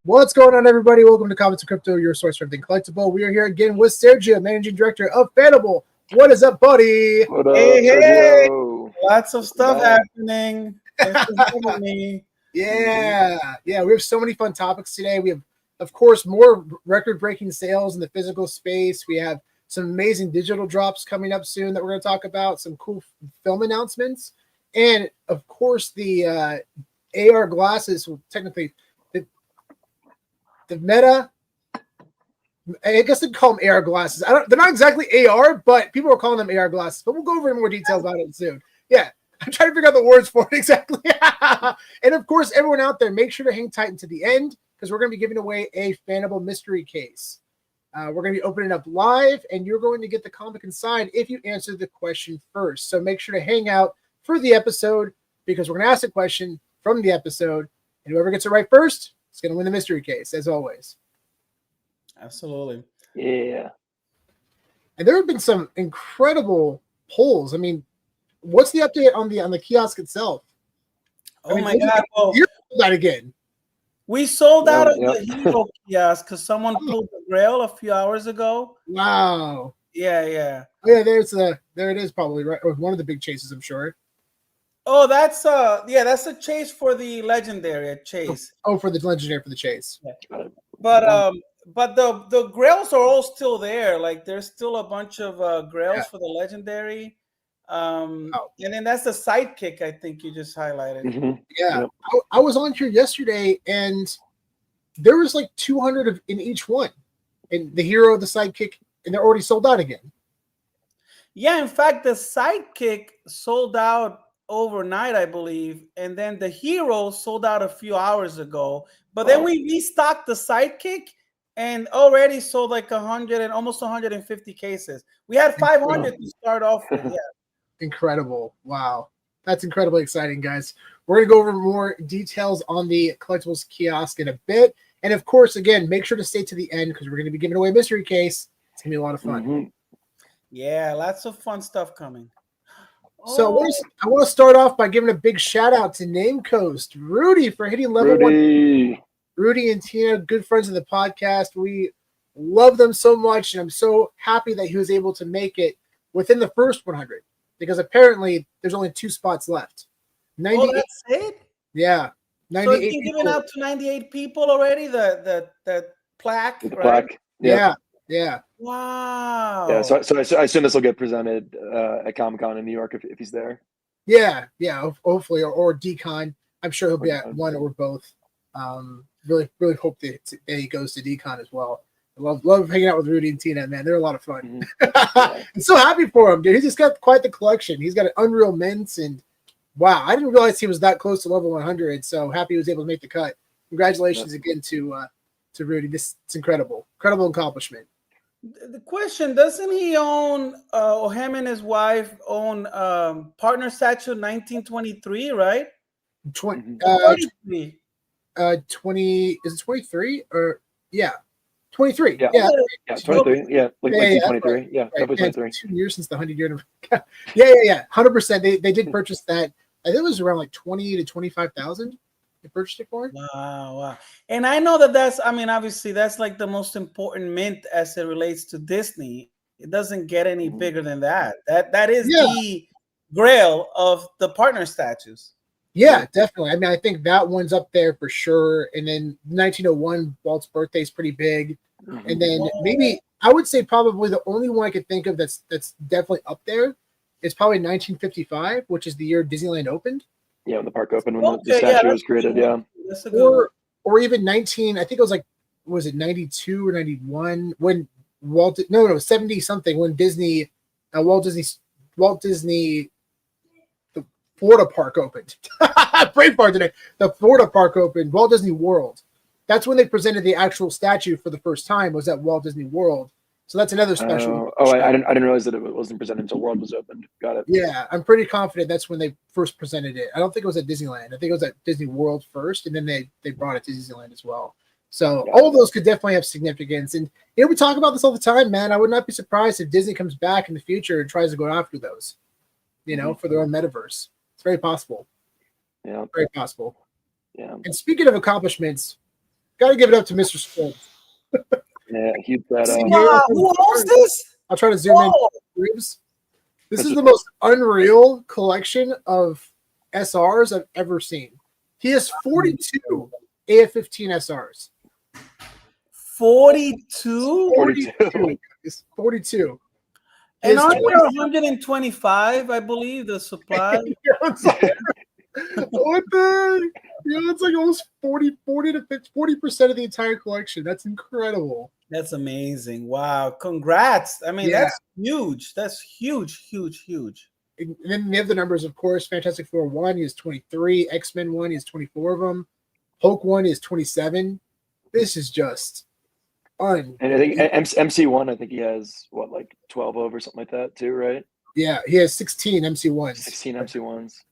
What's going on, everybody? Welcome to Comments of Crypto, your source for everything collectible. We are here again with Sergio, Managing Director of Fanable. What is up, buddy? What up, Hey, Sergio? lots of stuff happening. Thanks for having me. Yeah, we have so many fun topics today. We have, of course, more record-breaking sales in the physical space. We have some amazing digital drops coming up soon that we're going to talk about, some cool film announcements, and, of course, the AR glasses, well, technically, the Meta, I guess they call them AR glasses. They're not exactly AR, but people are calling them AR glasses. But we'll go over more details about it soon. Yeah, I'm trying to figure out the words for it exactly. And of course, everyone out there, make sure to hang tight until the end because we're going to be giving away a Fanable mystery case. We're going to be opening up live, and you're going to get the comic inside if you answer the question first. So make sure to hang out for the episode because we're going to ask a question from the episode, and whoever gets it right first is going to win the mystery case, as always. Absolutely. Yeah. And there have been some incredible polls. I mean, what's the update on the kiosk itself? Oh my God! Well, you're that again. We sold out of the Hero kiosk because someone pulled the grail a few hours ago. Wow. Yeah. Oh, yeah, there it is, probably right. Or one of the big chases, I'm sure. Oh, that's a chase for the legendary chase. Oh, for the legendary for the chase. Yeah. But the grails are all still there. Like there's still a bunch of grails for the legendary. And then that's the sidekick I think you just highlighted. Mm-hmm. Yeah. Yep. I was on here yesterday and there was like 200 in each one. And the hero, the sidekick, and they're already sold out again. Yeah, in fact, the sidekick sold out overnight, I believe, and then the hero sold out a few hours ago. But then we restocked the sidekick and already sold like 100 and almost 150 cases. We had 500 to start off with. Yeah. Incredible. Wow. That's incredibly exciting, guys. We're going to go over more details on the collectibles kiosk in a bit. And of course, again, make sure to stay to the end because we're going to be giving away a mystery case. It's going to be a lot of fun. Mm-hmm. Yeah, lots of fun stuff coming. So I want to start off by giving a big shout out to Namecoast, Rudy, for hitting level 1. Rudy and Tina, good friends of the podcast. We love them so much, and I'm so happy that he was able to make it within the first 100 because apparently there's only 2 spots left. 98. Oh, that's it? Yeah. 98 so it's given out to 98 people already, the plaque, the right? plaque. Yeah. Wow. Yeah, so I assume this will get presented at Comic-Con in New York if he's there. Yeah, hopefully, or Decon. I'm sure he'll be at one or both. Really hope that he goes to Decon as well. I love hanging out with Rudy and Tina, man. They're a lot of fun. Mm-hmm. I'm so happy for him, dude. He's just got quite the collection. He's got an Unreal Mints, and wow, I didn't realize he was that close to level 100. So happy he was able to make the cut. Congratulations again to Rudy. It's incredible accomplishment. The question, doesn't he own or him and his wife own partner statue 1923, right? 20 is it 23 or 23? Yeah, 23. Yeah, like 1923. Yeah, definitely 23. 2 years since the 100 year. Yeah. 100%. They did purchase that. I think it was around like 20 to 25,000. They purchased it for. Wow. And I know that's. I mean, obviously, that's like the most important mint as it relates to Disney. It doesn't get any bigger than that. That is the grail of the partner statues. Yeah, definitely. I mean, I think that one's up there for sure. And then 1901, Walt's birthday is pretty big. Mm-hmm. And then maybe I would say probably the only one I could think of that's definitely up there is probably 1955, which is the year Disneyland opened. Yeah, when the park opened, when the statue was created. Yeah, or even 19. I think it was like, was it 92 or 91 when 70 something when Disney, Walt Disney. Florida park opened. Brain fart today. The Florida park opened. Walt Disney World. That's when they presented the actual statue for the first time. Was at Walt Disney World. So that's another special. I didn't realize that it wasn't presented until World was opened. Got it. Yeah, I'm pretty confident that's when they first presented it. I don't think it was at Disneyland. I think it was at Disney World first, and then they brought it to Disneyland as well. So all of those could definitely have significance. And we talk about this all the time, man. I would not be surprised if Disney comes back in the future and tries to go after those, for their own metaverse. It's very possible. Yeah. Very possible. Yeah. And speaking of accomplishments, Gotta give it up to Mr. Squibs. Yeah, huge shout out. Wow, who owns this? I'll try to zoom in. Whoa. Squibs. This is the most unreal collection of SRs I've ever seen. He has 42 AF-15 SRs. 42? 42. 42. And His aren't 20 there 125, I believe, the supply? What the? It's like almost 40 to 40% of the entire collection. That's incredible. That's amazing. Wow. Congrats. I mean, Yeah. that's huge. That's huge. And then we have the numbers, of course. Fantastic Four 1 is 23. X-Men 1 is 24 of them. Hulk 1 is 27. This is just And I think MC1, I think he has what, like 12 of or something like that too, right? Yeah, he has 16 MC1s. 16 MC1s.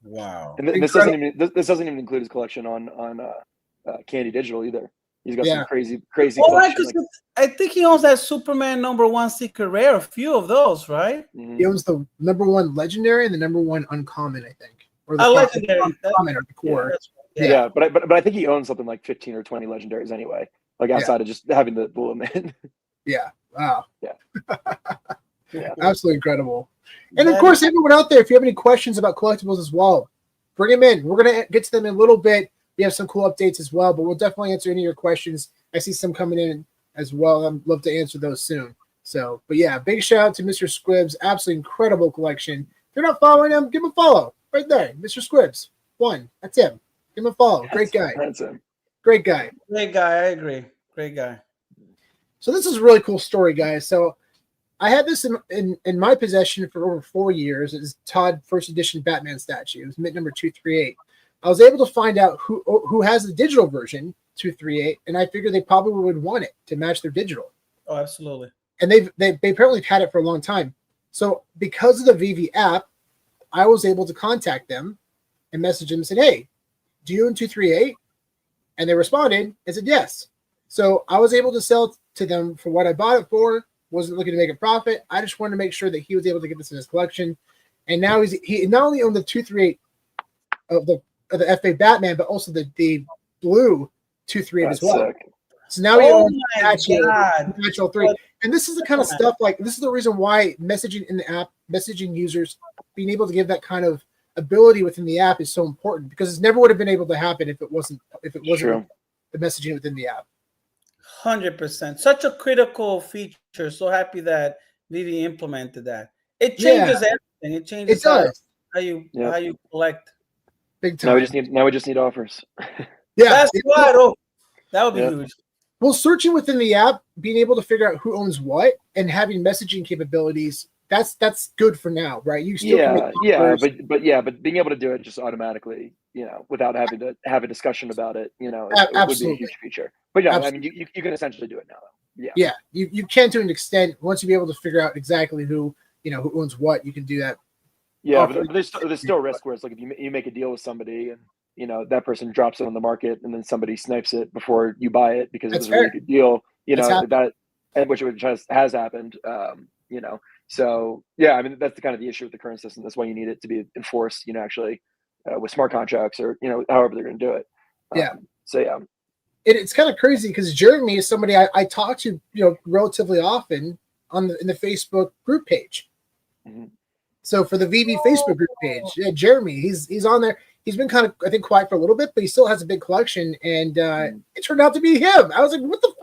Wow. And this doesn't even include his collection on Candy Digital either. He's got some crazy Oh, right, collection. because I think he owns that Superman #1 secret rare, a few of those, right? He owns the #1 legendary and the #1 uncommon, I think. Or the legendary. Uncommon or the core. Yeah, but I think he owns something like 15 or 20 legendaries anyway. Like outside of just having the limit. Yeah. Wow. Yeah. Absolutely incredible. And of course, everyone out there, if you have any questions about collectibles as well, bring them in. We're going to get to them in a little bit. We have some cool updates as well, but we'll definitely answer any of your questions. I see some coming in as well. I'd love to answer those soon. So, but yeah, big shout out to Mr. Squibs. Absolutely incredible collection. If you're not following him, give him a follow right there. Mr. Squibs. 1. That's him. Give him a follow. Great guy. That's him. Great guy. Great guy. I agree. Great guy. So this is a really cool story, guys. So I had this in my possession for over 4 years. It's Todd first edition Batman statue. It was mint number 238. I was able to find out who has the digital version 238, and I figured they probably would want it to match their digital. Oh, absolutely. And they apparently had it for a long time. So because of the VeVe app, I was able to contact them and message them and said, "Hey, do you own 238?" And they responded and said yes. So I was able to sell it to them for what I bought it for. Wasn't looking to make a profit. I just wanted to make sure that he was able to get this in his collection. And now he not only owned the 238 of the FA Batman, but also the blue 238 as well. Sick. So now he owns God. natural 3. And this is the kind of stuff, like, this is the reason why messaging in the app, messaging users, being able to give that kind of ability within the app is so important, because it never would have been able to happen if it wasn't True. the messaging within the app. 100%. Such a critical feature. So happy that VeVe implemented that. It changes everything. It changes how you collect. Big time. Now we just need offers. Yeah, That's what. Oh, that would be huge. Well, searching within the app, being able to figure out who owns what, and having messaging capabilities, that's good for now, right? You still can make offers. but being able to do it just automatically, without having to have a discussion about it, it would be a huge feature. But yeah, absolutely. I mean, you can essentially do it now, though. Yeah, you can to an extent. Once you be able to figure out exactly who owns what, you can do that. Yeah, but there's still risk where it's like if you make a deal with somebody and that person drops it on the market and then somebody snipes it before you buy it because it was a really good deal. Which has happened. So yeah, I mean that's the issue with the current system. That's why you need it to be enforced. Actually, with smart contracts or however they're going to do it. So yeah. It's kind of crazy because Jeremy is somebody I talk to relatively often in the Facebook group page. Mm-hmm. So for the VeVe Facebook group page, Jeremy, he's on there. He's been kind of, I think, quiet for a little bit, but he still has a big collection, and it turned out to be him. I was like, what the?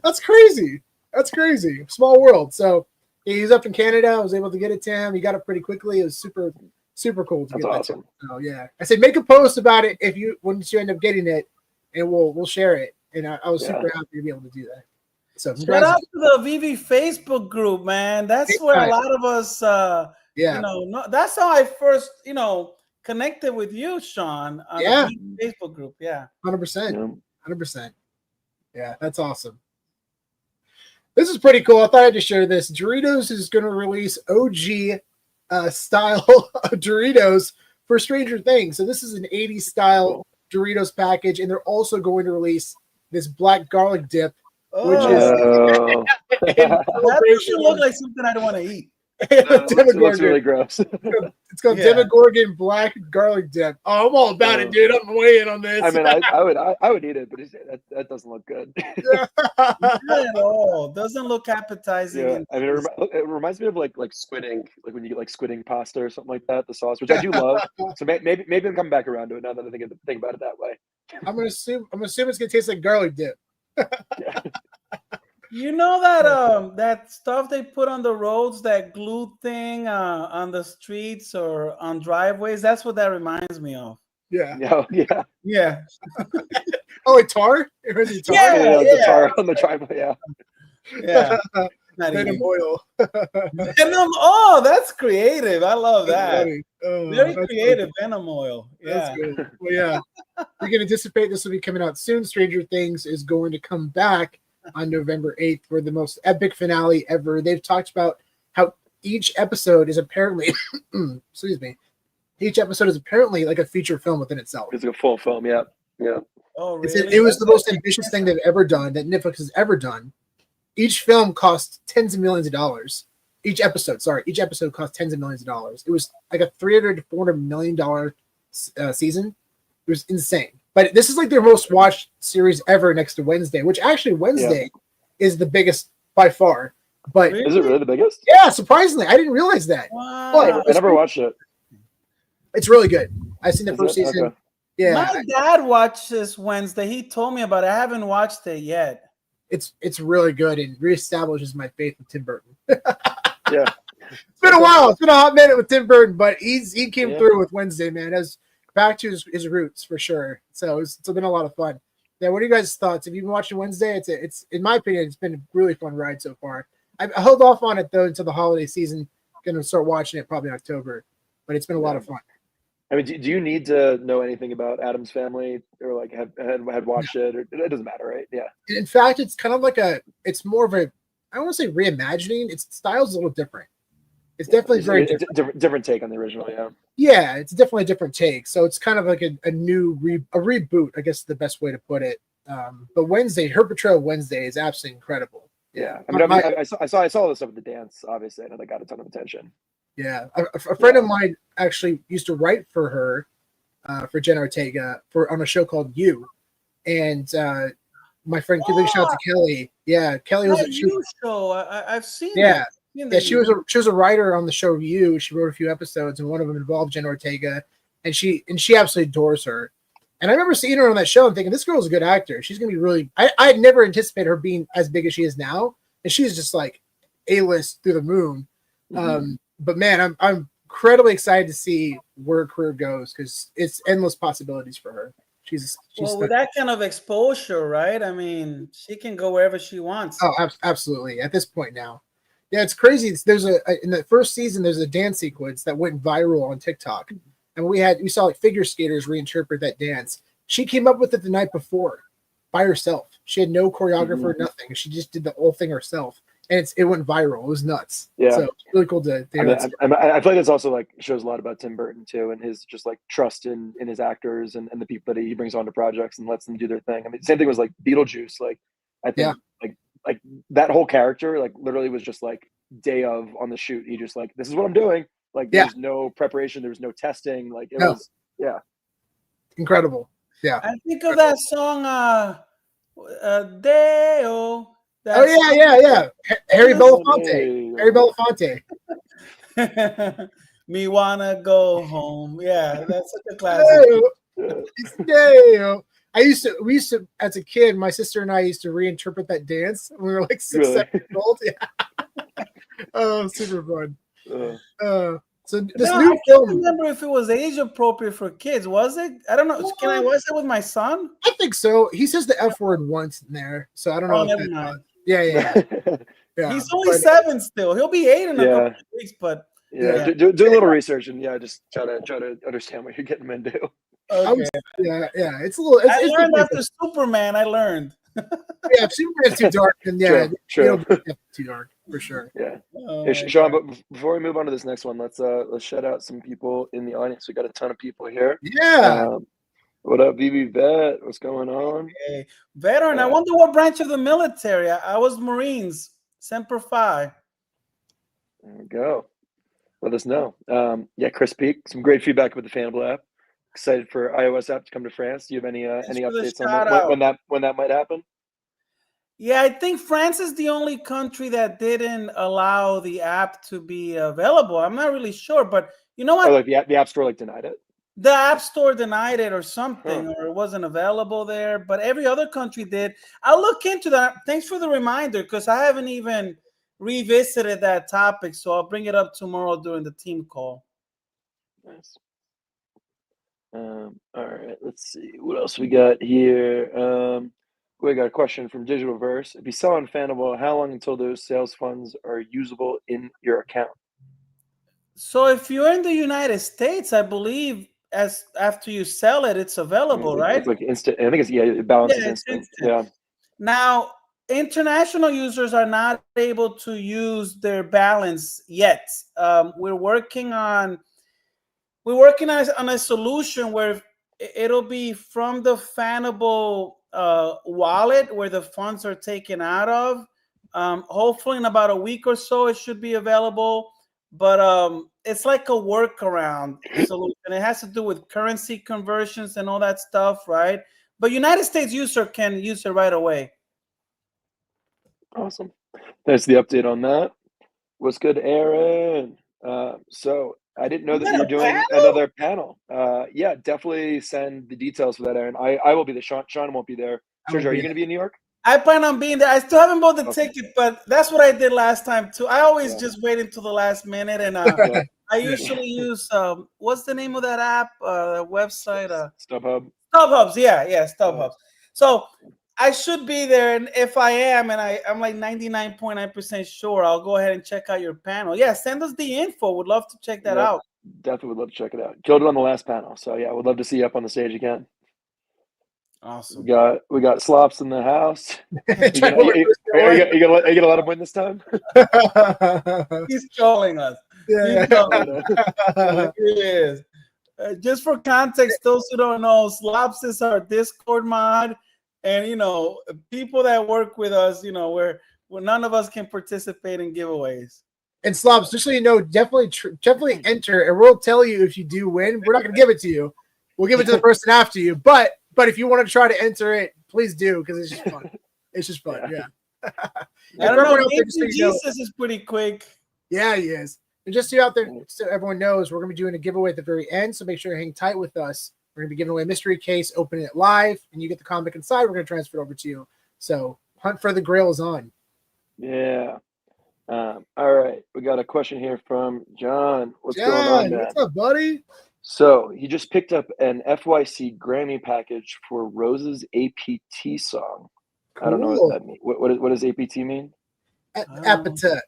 That's crazy. That's crazy. Small world. So he's up in Canada. I was able to get it to him. He got it pretty quickly. It was super, super cool to get that to him. So yeah, I said make a post about it once you end up getting it, and we'll share it. And I was super happy to be able to do that. So shout out to the VeVe Facebook group, man. That's where a lot of us, that's how I first, connected with you, Sean, on the VeVe Facebook group. Yeah, 100%, 100%. Yeah, that's awesome. This is pretty cool. I thought I'd just share this. Doritos is going to release OG style Doritos for Stranger Things. So this is an 80s style Doritos package, and they're also going to release this black garlic dip. Which is that doesn't look like something I don't want to eat. It looks really gross. It's called Demogorgon Black Garlic Dip. Oh, I'm all about it, dude. I'm weighing on this. I mean, I would eat it, but that doesn't look good. Not at all. Doesn't look appetizing. Yeah, I mean, it reminds me of like squid ink, like when you get like squid ink pasta or something like that. The sauce, which I do love. So maybe I'm coming back around to it now that I think about it that way. I'm gonna assume it's gonna taste like garlic dip. Yeah. You know that that stuff they put on the roads, that glue thing on the streets or on driveways? That's what that reminds me of. Yeah. Yeah. Oh, like tar? It was tar? Yeah. The tar on the driveway. Yeah. Venom oil. Venom. Oh, that's creative. I love that. Very creative. Venom oil. Yeah. That's good. Well, yeah. We can anticipate this will be coming out soon. Stranger Things is going to come back on November 8th for the most epic finale ever. They've talked about how each episode is apparently, excuse me, each episode is apparently like a feature film within itself. It's like a full film. Yeah. Oh, really? It was the most ambitious thing they've ever done, that Netflix has ever done. Each film cost tens of millions of dollars. Each episode cost tens of millions of dollars. It was like a $300 to $400 million season. It was insane. But this is like their most watched series ever, next to Wednesday, which actually Wednesday is the biggest by far. But is it really the biggest? Yeah, surprisingly, I didn't realize that. Wow. But I never watched it. It's really good. I've seen the first season. Okay. Yeah, my dad watched this Wednesday. He told me about it. I haven't watched it yet. It's really good and reestablishes my faith with Tim Burton. Yeah, it's been a while. It's been a hot minute with Tim Burton, but he came through with Wednesday, man. As back to his roots for sure. So it's been a lot of fun. Yeah, what are you guys' thoughts? Have you been watching Wednesday? It's in my opinion, it's been a really fun ride so far. I held off on it though until the holiday season. Going to start watching it probably in October, but it's been a lot of fun. I mean, do you need to know anything about Addams Family or like had watched it? Or it doesn't matter, right? Yeah. In fact, it's kind of like it's more of a, I don't want to say reimagining. Its style's a little different. It's definitely very different take on the original. Yeah. Yeah, it's definitely a different take. So it's kind of like a new reboot, I guess is the best way to put it. But Wednesday, her portrayal of Wednesday is absolutely incredible. Yeah, I mean, I saw this stuff at the dance. Obviously, I know that got a ton of attention. Yeah, a friend of mine actually used to write for her, for Jenna Ortega, on a show called You, and my friend, big shout out to Kelly. Yeah, Kelly was a show. I've seen. Yeah, she was a writer on the show You. She wrote a few episodes, and one of them involved Jenna Ortega, and she absolutely adores her. And I remember seeing her on that show and thinking, this girl's a good actor. She's gonna be really. I had never anticipated her being as big as she is now, and she's just like A-list through the moon. Mm-hmm. But man, I'm incredibly excited to see where her career goes because it's endless possibilities for her. She's with that kind of exposure, right? I mean, she can go wherever she wants. Oh, absolutely. At this point now, yeah, it's crazy. There's in the first season, there's a dance sequence that went viral on TikTok, and we saw like figure skaters reinterpret that dance. She came up with it the night before by herself. She had no choreographer, nothing. She just did the whole thing herself. And it went viral. It was nuts. Yeah. So it's really cool to hear. I feel like it's also like shows a lot about Tim Burton too, and his just like trust in his actors and the people that he brings onto projects and lets them do their thing. I mean, same thing was like Beetlejuice. Like I think like that whole character like literally was just like day of on the shoot. He just like, this is what I'm doing. Like there's no preparation, there was no testing. Like it was incredible. Yeah. I think of that song Deo. Yeah. Harry Belafonte. Harry Belafonte. Me wanna go home. Yeah, that's such a classic. We used to, as a kid, my sister and I used to reinterpret that dance when we were like 6, 7 years old. Yeah. Oh, super fun. So this new film. I don't remember if it was age appropriate for kids. Was it? I don't know. Can I watch that with my son? I think so. He says the F word once in there, so I don't know. Never mind. Yeah. He's only 7 still. He'll be 8 in a couple of weeks, but do a little research and just try to understand what you're getting into. Okay. It's a little. I learned after Superman. I learned. Yeah, if Superman's too dark, then true. Too dark for sure. Yeah. Hey, Sean, but before we move on to this next one, let's shout out some people in the audience. We got a ton of people here. Yeah. What up, VeVe Vet? What's going on? Hey, veteran. I wonder what branch of the military. I was Marines, Semper Fi. There we go. Let us know. Yeah, Chris Peak, some great feedback with the Fanable app. Excited for iOS app to come to France. Do you have any updates on when that might happen? Yeah, I think France is the only country that didn't allow the app to be available. I'm not really sure, but you know what? Or like the App Store denied it. The App Store denied it or something, or it wasn't available there. But every other country did. I'll look into that. Thanks for the reminder, because I haven't even revisited that topic. So I'll bring it up tomorrow during the team call. Nice. All right, let's see what else we got here. We got a question from Digital Verse. If you sell on Fanable, how long until those sales funds are usable in your account? So if you're in the United States, I believe after you sell it, it's available, right? It's like instant. I think it balances instant. Yeah. Now, international users are not able to use their balance yet. We're working on a solution where it'll be from the Fanable wallet where the funds are taken out of. Hopefully in about a week or so, it should be available. But it's like a workaround solution. It has to do with currency conversions and all that stuff, right? But United States user can use it right away. Awesome. Thanks for the update on that. What's good, Aaron? So I didn't know that you were doing another panel. Yeah, definitely send the details for that, Aaron. I will be there. Sean won't be there. Sergio, are you going to be in New York? I plan on being there. I still haven't bought the ticket, but that's what I did last time too. I always just wait until the last minute, and I usually use what's the name of that app? Website? StubHub. StubHubs, yeah, StubHubs. So I should be there, and if I am, and I'm like 99.9% sure, I'll go ahead and check out your panel. Yeah, send us the info. Would love to check that out. Definitely would love to check it out. Killed it on the last panel, so yeah, would love to see you up on the stage again. Awesome. We got Slops in the house. Are you gonna let him win this time? He's trolling us. Yeah. He is. Just for context, those who don't know, Slops is our Discord mod, and people that work with us, where none of us can participate in giveaways. And Slops, just so you know, definitely enter, and we'll tell you if you do win. We're not going to give it to you. We'll give it to the person after you. But if you want to try to enter it, please do, because it's just fun. It's just fun. Yeah. I don't know. Jesus is pretty quick. Yeah, he is. And just so you out there, so everyone knows, we're going to be doing a giveaway at the very end. So make sure you hang tight with us. We're going to be giving away a mystery case, opening it live, and you get the comic inside. We're going to transfer it over to you. So hunt for the grail is on. Yeah. All right. We got a question here from John. What's going on, man? What's up, buddy? So he just picked up an FYC Grammy package for Rose's APT song. Cool. I don't know what that means. What does APT mean? Appetite.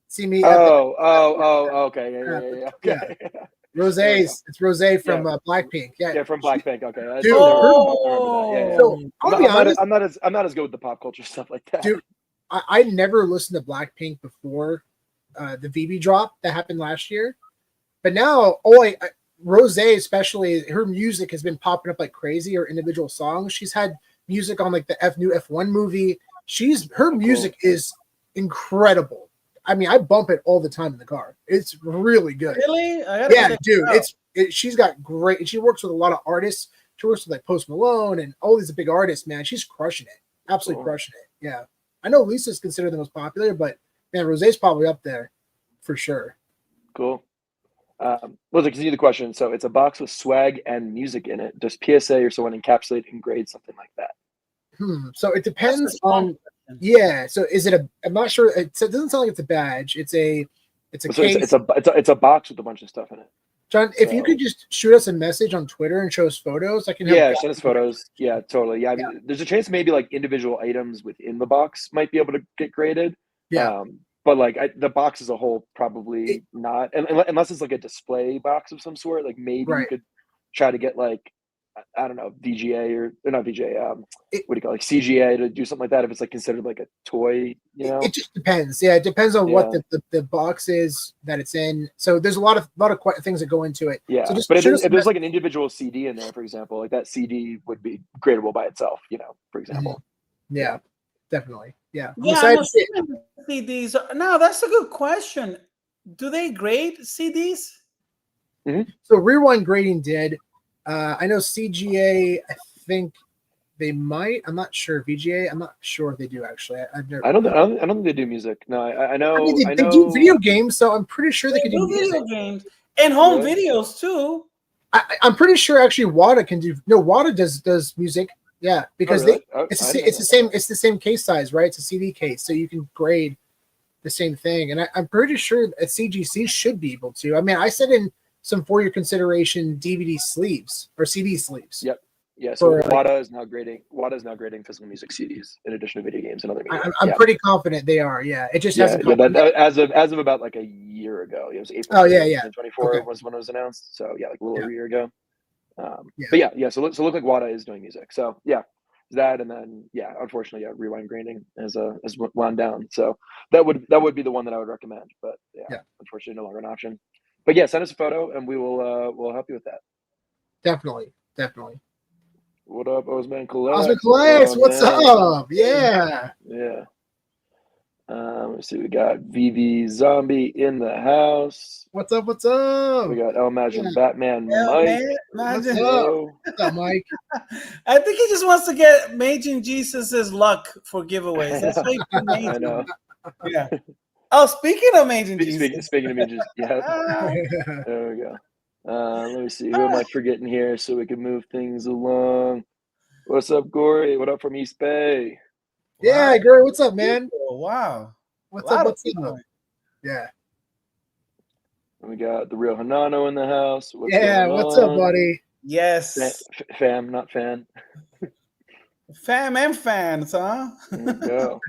See me. Okay. Yeah. Okay. Rosé's. It's Rosé from Blackpink. Yeah, from Blackpink. Okay. Dude, So I'll be honest. I'm not as good with the pop culture stuff like that. Dude, I never listened to Blackpink before the VeVe drop that happened last year. But now, Rosé, especially, her music has been popping up like crazy. Her individual songs. She's had music on like the new F1 movie. Her music is incredible. I mean, I bump it all the time in the car. It's really good. Really? Yeah, dude. She's got great. She works with a lot of artists. She works with like Post Malone and all these big artists. Man, she's crushing it. Absolutely crushing it. Yeah, I know Lisa's considered the most popular, but man, Rosé's probably up there for sure. Cool. Let's continue the question. So it's a box with swag and music in it. Does PSA or someone encapsulate and grade something like that? So it depends on. Yeah. So is it I'm not sure. It doesn't sound like it's a badge. It's a case. It's a box with a bunch of stuff in it. John, if you could just shoot us a message on Twitter and show us photos, I can help. Yeah, send us photos. Yeah, totally. Yeah, I mean, there's a chance maybe like individual items within the box might be able to get graded. Yeah. But like the box as a whole, probably not, unless it's like a display box of some sort. Like maybe you could try to get like, I don't know, VGA or not VGA. What do you call it? Like CGA to do something like that if it's like considered like a toy. It just depends. Yeah, it depends on what the box is that it's in. So there's a lot of things that go into it. Yeah, so but if there's like an individual CD in there, for example, like that CD would be gradable by itself. For example. Yeah, definitely. Yeah, I'm Yeah, excited I'm to see it. assuming CDs. Now that's a good question. Do they grade CDs? So Rewind Grading did. I know CGA. I think they might. I'm not sure. VGA. I'm not sure if they do actually. I've never. I don't think they do music. No, I I mean, know. they do video games, so I'm pretty sure they They could do do music. video games and home Really? videos too. I'm pretty sure actually Wada can do. No, Wada does music. Yeah, because really? it's the same case size, right? It's a CD case, so you can grade the same thing. And I'm pretty sure that CGC should be able to. I mean, I set in some for your consideration DVD sleeves or CD sleeves. Yep. Yeah. So For, Wada is now grading physical music CDs in addition to video games and other media. I'm pretty confident they are. Yeah, it just hasn't come. That, as of about like a year ago, it was April. Oh yeah, 2024 okay. was when it was announced. So yeah, like a little over a year ago. Yeah. But yeah. So look like Wada is doing music. So yeah, that and then unfortunately, Rewind Graining has wound down. So that would be the one that I would recommend. But yeah. Unfortunately, no longer an option. But yeah, send us a photo and we will we'll help you with that. Definitely. What up, Osman Colette? Osman Colette, what's up? Yeah. Yeah. Let's see, we got VeVe Zombie in the house. What's up? We got El Imagine Batman Mike. What's up? What's up, Mike? I think he just wants to get Majin Jesus' luck for giveaways. That's why he put Majin. I know. Yeah. Oh, speaking of Majin Jesus. Speaking of Majin, yeah. There we go. Let me see. Who am I forgetting here so we can move things along? What's up, Gory? What up from East Bay? Yeah, Gory, what's up, man? Wow. What's up? Yeah. We got the real Hanano in the house. What's up, buddy? Yes. Fam, not fan. Fam and fans, huh? There we go.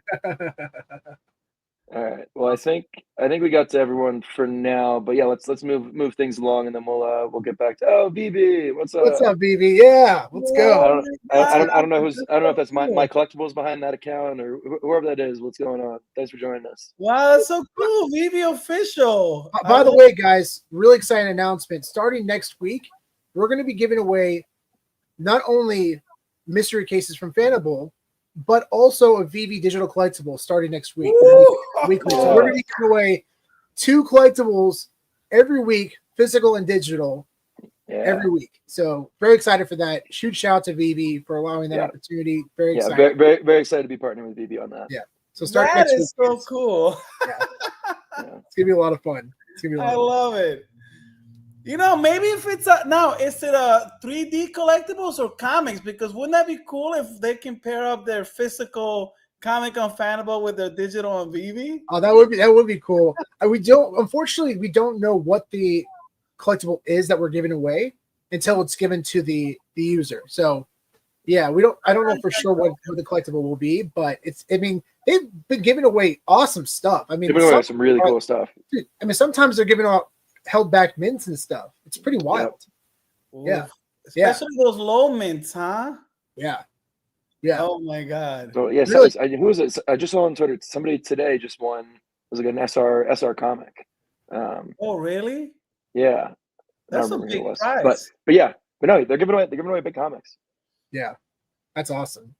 All right. Well, I think we got to everyone for now, but yeah, let's move things along, and then we'll get back to VeVe. What's up? What's up, VeVe? Yeah, let's go. I don't know if that's my collectibles behind that account or whoever that is. What's going on? Thanks for joining us. Wow, that's so cool. VeVe official. By the way, guys, really exciting announcement. Starting next week, we're going to be giving away not only mystery cases from Fanable, but also a VeVe digital collectible starting next week. Weekly. So we're going to be giving away 2 collectibles every week, physical and digital, every week. So very excited for that. Huge shout out to VeVe for allowing that opportunity. Very excited. Very, very excited to be partnering with VeVe on that. Yeah. So start that next week. That is so cool. It's going to be a lot of fun. I love it. You know, maybe if it's now, is it a 3D collectibles or comics? Because wouldn't that be cool if they can pair up their physical comic on Fanable with their digital on VeVe? Oh, that would be cool. Unfortunately, we don't know what the collectible is that we're giving away until it's given to the user. So yeah, I don't know for sure what the collectible will be, but they've been giving away awesome stuff. I mean, they've been away some really cool stuff. Dude, I mean, sometimes they're giving out held back mints and stuff. It's pretty wild. Yep. Especially those low mints, huh? Yeah. Oh my god. So yeah, really? Who was it? I just saw on Twitter somebody today just won. It was like an SR comic. Oh really? Yeah. That's a big prize. But no, they're giving away big comics. Yeah. That's awesome.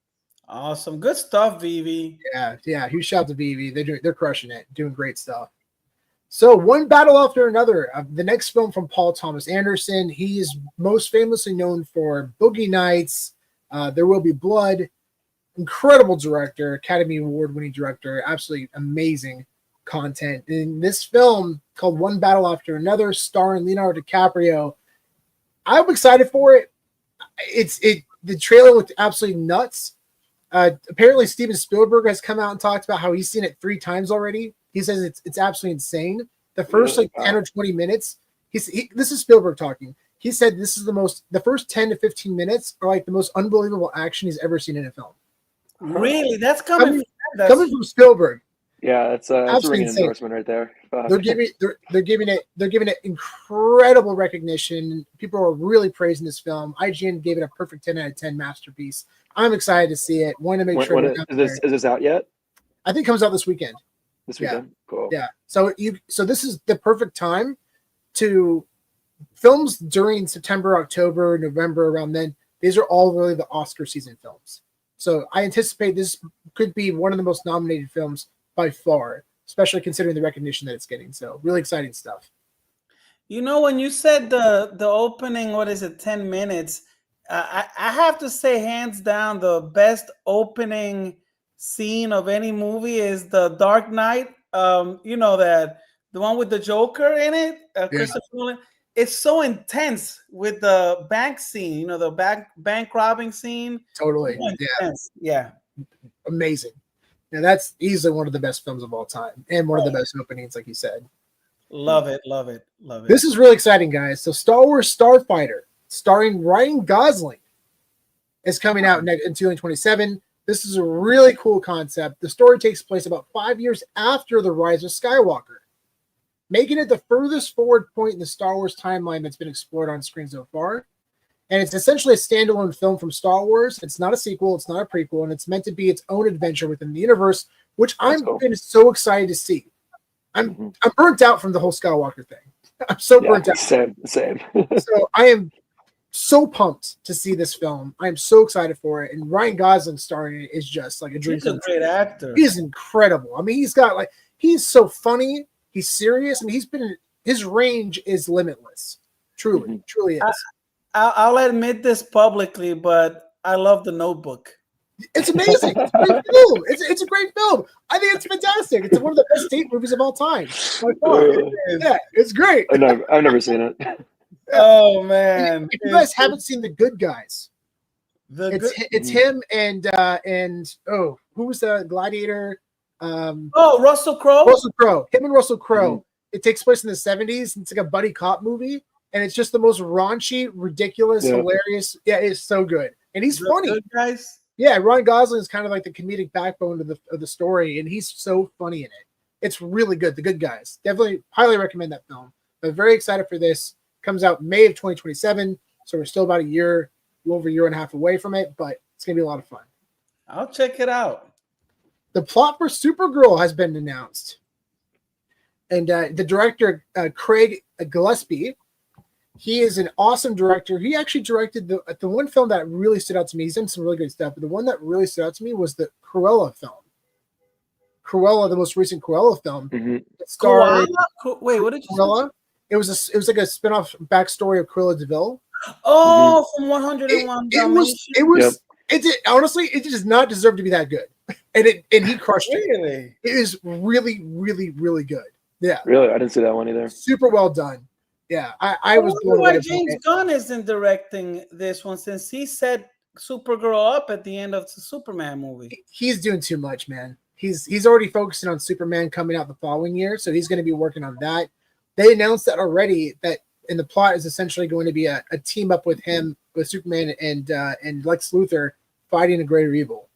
Awesome. Good stuff, VeVe. Yeah. Huge shout out to VeVe. They're crushing it, doing great stuff. So one battle after another. The next film from Paul Thomas Anderson. He is most famously known for Boogie Nights, There Will Be Blood. Incredible director, Academy Award-winning director. Absolutely amazing content. In this film called One Battle After Another, starring Leonardo DiCaprio, I'm excited for it. The trailer looked absolutely nuts. Apparently, Steven Spielberg has come out and talked about how he's seen it 3 times already. He says it's absolutely insane. The first 10 or 20 minutes, this is Spielberg talking. He said this is the first 10 to 15 minutes are like the most unbelievable action he's ever seen in a film. Really? That's coming from Spielberg. Yeah, that's a ringing endorsement right there. They're giving it incredible recognition. People are really praising this film. IGN gave it a perfect 10 out of 10 masterpiece. I'm excited to see it. Want to make sure. Is this out yet? I think it comes out this weekend. This weekend, cool. Yeah. So this is the perfect time to films during September, October, November, around then. These are all really the Oscar season films. So I anticipate this could be one of the most nominated films by far, especially considering the recognition that it's getting. So really exciting stuff. You know, when you said the opening, what is it, 10 minutes? I have to say, hands down, the best opening scene of any movie is the Dark Knight. You know, that the one with the Joker in it, Christopher Nolan. It's so intense with the bank scene. You know, the bank robbing scene. Totally, yeah, amazing. Now that's easily one of the best films of all time, and one of the best openings, like you said. Love it, love it, love it. This is really exciting, guys. So Star Wars Starfighter, starring Ryan Gosling, is coming out in 2027. This is a really cool concept. The story takes place about 5 years after the rise of Skywalker, making it the furthest forward point in the Star Wars timeline that's been explored on screen so far. And it's essentially a standalone film from Star Wars. It's not a sequel, it's not a prequel, and it's meant to be its own adventure within the universe, which I've been so excited to see. I'm burnt out from the whole Skywalker thing. I'm so burnt out. Same. So I am so pumped to see this film. I am so excited for it. And Ryan Gosling starring it is just like a dream. He's a great actor. He's incredible. I mean, he's so funny. He's serious. I mean, his range is limitless. Truly is. I'll admit this publicly, but I love The Notebook. It's amazing. It's a great film. It's a great film. I think it's fantastic. It's one of the best date movies of all time. Yeah, it's great. I've never seen it. Oh man! If you guys haven't seen The Good Guys, it's him and who was the Gladiator? Russell Crowe. Russell Crowe. Him and Russell Crowe. It takes place in the 70s. It's like a buddy cop movie, and it's just the most raunchy, ridiculous, hilarious. Yeah, it's so good, and he's funny. Good Guys. Yeah, Ryan Gosling is kind of like the comedic backbone of the story, and he's so funny in it. It's really good. The Good Guys. Definitely highly recommend that film. I'm very excited for this. Comes out May of 2027, so we're still about a little over a year and a half away from it, but it's going to be a lot of fun. I'll check it out. The plot for Supergirl has been announced. And the director, Craig Gillespie, he is an awesome director. He actually directed the one film that really stood out to me. He's done some really good stuff, but the one that really stood out to me was the Cruella film. Cruella, the most recent Cruella film. It starred Wait, what did you Cruella? It was like a spin-off backstory of Cruella DeVille. Oh, from 101 Dalmatians. Honestly, it does not deserve to be that good. And he crushed it. Really? It is really, really, really good. Yeah. Really? I didn't see that one either. Super well done. Yeah. I was blown away. Why James Gunn isn't directing this one, since he set Supergirl up at the end of the Superman movie. He's doing too much, man. He's already focusing on Superman coming out the following year, so he's going to be working on that. They announced that already, that in the plot is essentially going to be a team up with him, with Superman and Lex Luthor fighting a greater evil.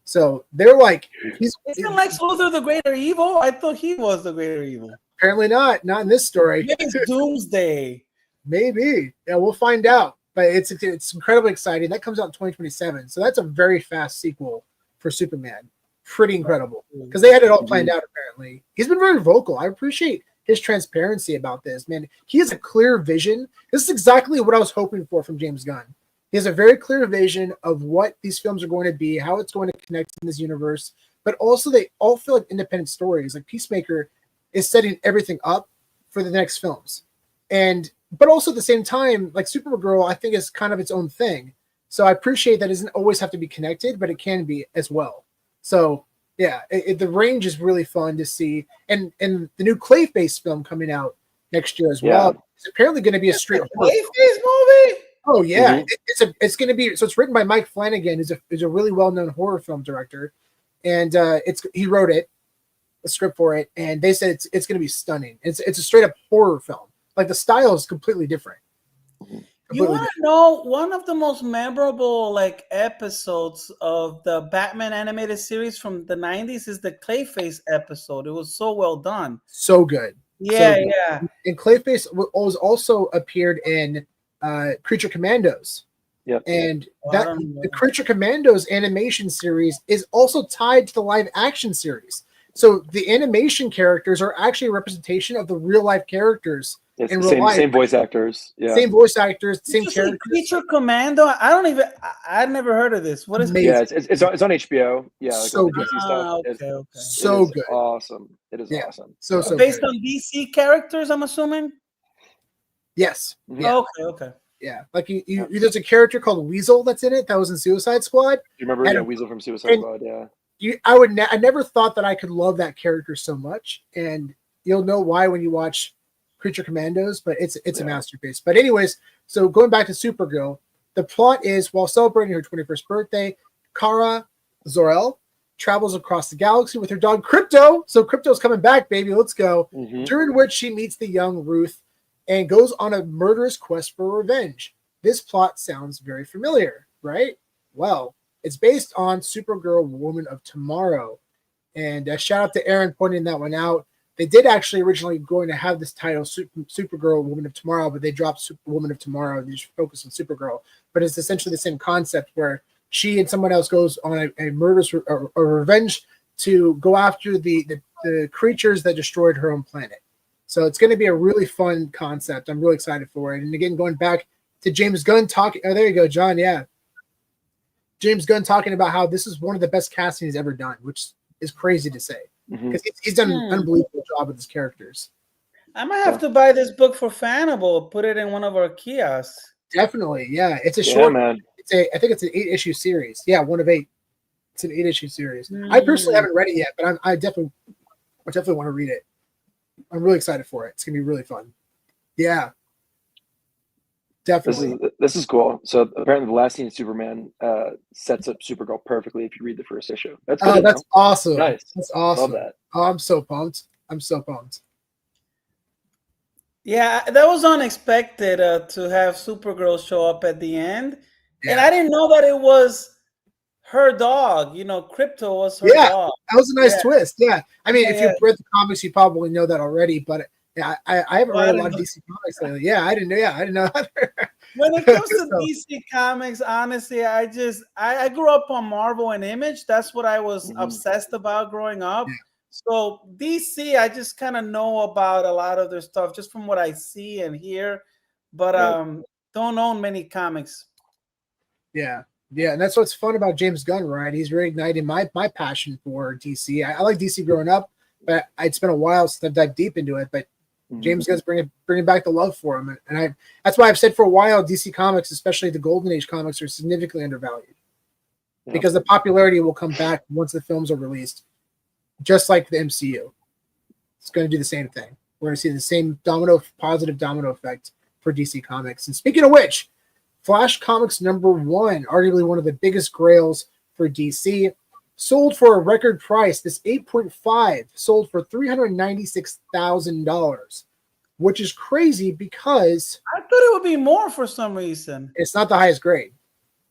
So they're like, isn't Lex Luthor the greater evil? I thought he was the greater evil. Apparently not in this story. Maybe it's Doomsday. Maybe. Yeah, we'll find out. But it's incredibly exciting. That comes out in 2027. So that's a very fast sequel for Superman. Pretty incredible. Because they had it all planned out, apparently. He's been very vocal. I appreciate his transparency about this, man. He has a clear vision. This is exactly what I was hoping for from James Gunn. He has a very clear vision of what these films are going to be, how it's going to connect in this universe, but also they all feel like independent stories. Like Peacemaker is setting everything up for the next films. But also at the same time, like Supergirl, I think is kind of its own thing. So I appreciate that it doesn't always have to be connected, but it can be as well. So yeah, the range is really fun to see. And the new Clayface film coming out next year as well. It's apparently going to be a straight Clayface movie. Oh yeah, it's going to be. So it's written by Mike Flanagan, who's a really well-known horror film director, and he wrote it, a script for it, and they said it's going to be stunning. It's a straight-up horror film. Like the style is completely different. You want to know one of the most memorable episodes of the Batman animated series from the 90s is the Clayface episode. It was so well done. So good. Yeah, so good. yeah. And Clayface was also appeared in Creature Commandos. Yep. And the Creature Commandos animation series is also tied to the live action series. So the animation characters are actually a representation of the real life characters It's in the real life. Same voice actors. Yeah. Same voice actors, Did same you say characters. Creature Commando? I've never heard of this. What is Amazing. Yeah, it's on HBO. Yeah, like So all the good. DC stuff. Okay. So it is good. Awesome. It is Yeah. awesome. So Based good. on DC characters, I'm assuming. Yes. Mhm. Yeah. Okay. Yeah. Like you there's a character called Weasel that's in it that was in Suicide Squad. Do you remember? And Yeah, Weasel from Suicide Squad. Yeah. I never thought that I could love that character so much, and you'll know why when you watch Creature Commandos, but it's a masterpiece. But anyways, so going back to Supergirl, the plot is while celebrating her 21st birthday, Kara Zor-El travels across the galaxy with her dog Crypto. So Crypto's coming back, baby. Let's go. Mhm. During which she meets the young Ruth and goes on a murderous quest for revenge. This plot sounds very familiar, right? Well, it's based on Supergirl Woman of Tomorrow. And shout out to Aaron pointing that one out. They did actually originally going to have this title, Supergirl Woman of Tomorrow, but they dropped Woman of Tomorrow and just focused on Supergirl. But it's essentially the same concept where she and someone else goes on a murderous or revenge to go after the creatures that destroyed her own planet. So it's going to be a really fun concept. I'm really excited for it. And again, going back to James Gunn talking. Oh, there you go, John. Yeah. James Gunn talking about how this is one of the best casting he's ever done, which is crazy to say because he's done an unbelievable job with his characters. I might have to buy this book for Fanable, put it in one of our kiosks. Definitely. Yeah. It's a short, man. I think it's an 8-issue series. Yeah. 1 of 8. It's an 8-issue series. I personally haven't read it yet, but I definitely want to read it. I'm really excited for it. It's going to be really fun. Yeah. Definitely. This is cool. So apparently, the last scene of Superman sets up Supergirl perfectly. If you read the first issue, that's good. That's awesome. Nice. That's awesome. Love that. Oh, I'm so pumped. Yeah, that was unexpected to have Supergirl show up at the end, and I didn't know that it was her dog. You know, Crypto was her dog. That was a nice twist. Yeah, I mean, if you've read the comics, you probably know that already. But yeah, I haven't read a lot of DC comics lately. Yeah, I didn't know either. When it comes to DC Comics, honestly, I grew up on Marvel and Image. That's what I was obsessed about growing up. Yeah. So DC, I just kind of know about a lot of their stuff just from what I see and hear, but don't own many comics. Yeah, and that's what's fun about James Gunn, right? He's reigniting my passion for DC. I like DC growing up, but it's been a while since I've dived deep into it. But James Gunn's bringing back the love for him, and that's why I've said for a while DC Comics, especially the Golden Age comics, are significantly undervalued because the popularity will come back once the films are released, just like the MCU. It's going to do the same thing. We're going to see the same positive domino effect for DC Comics. And speaking of which, Flash Comics #1, arguably one of the biggest grails for DC, sold for a record price. This 8.5 sold for $396,000, which is crazy because I thought it would be more for some reason. It's not the highest grade.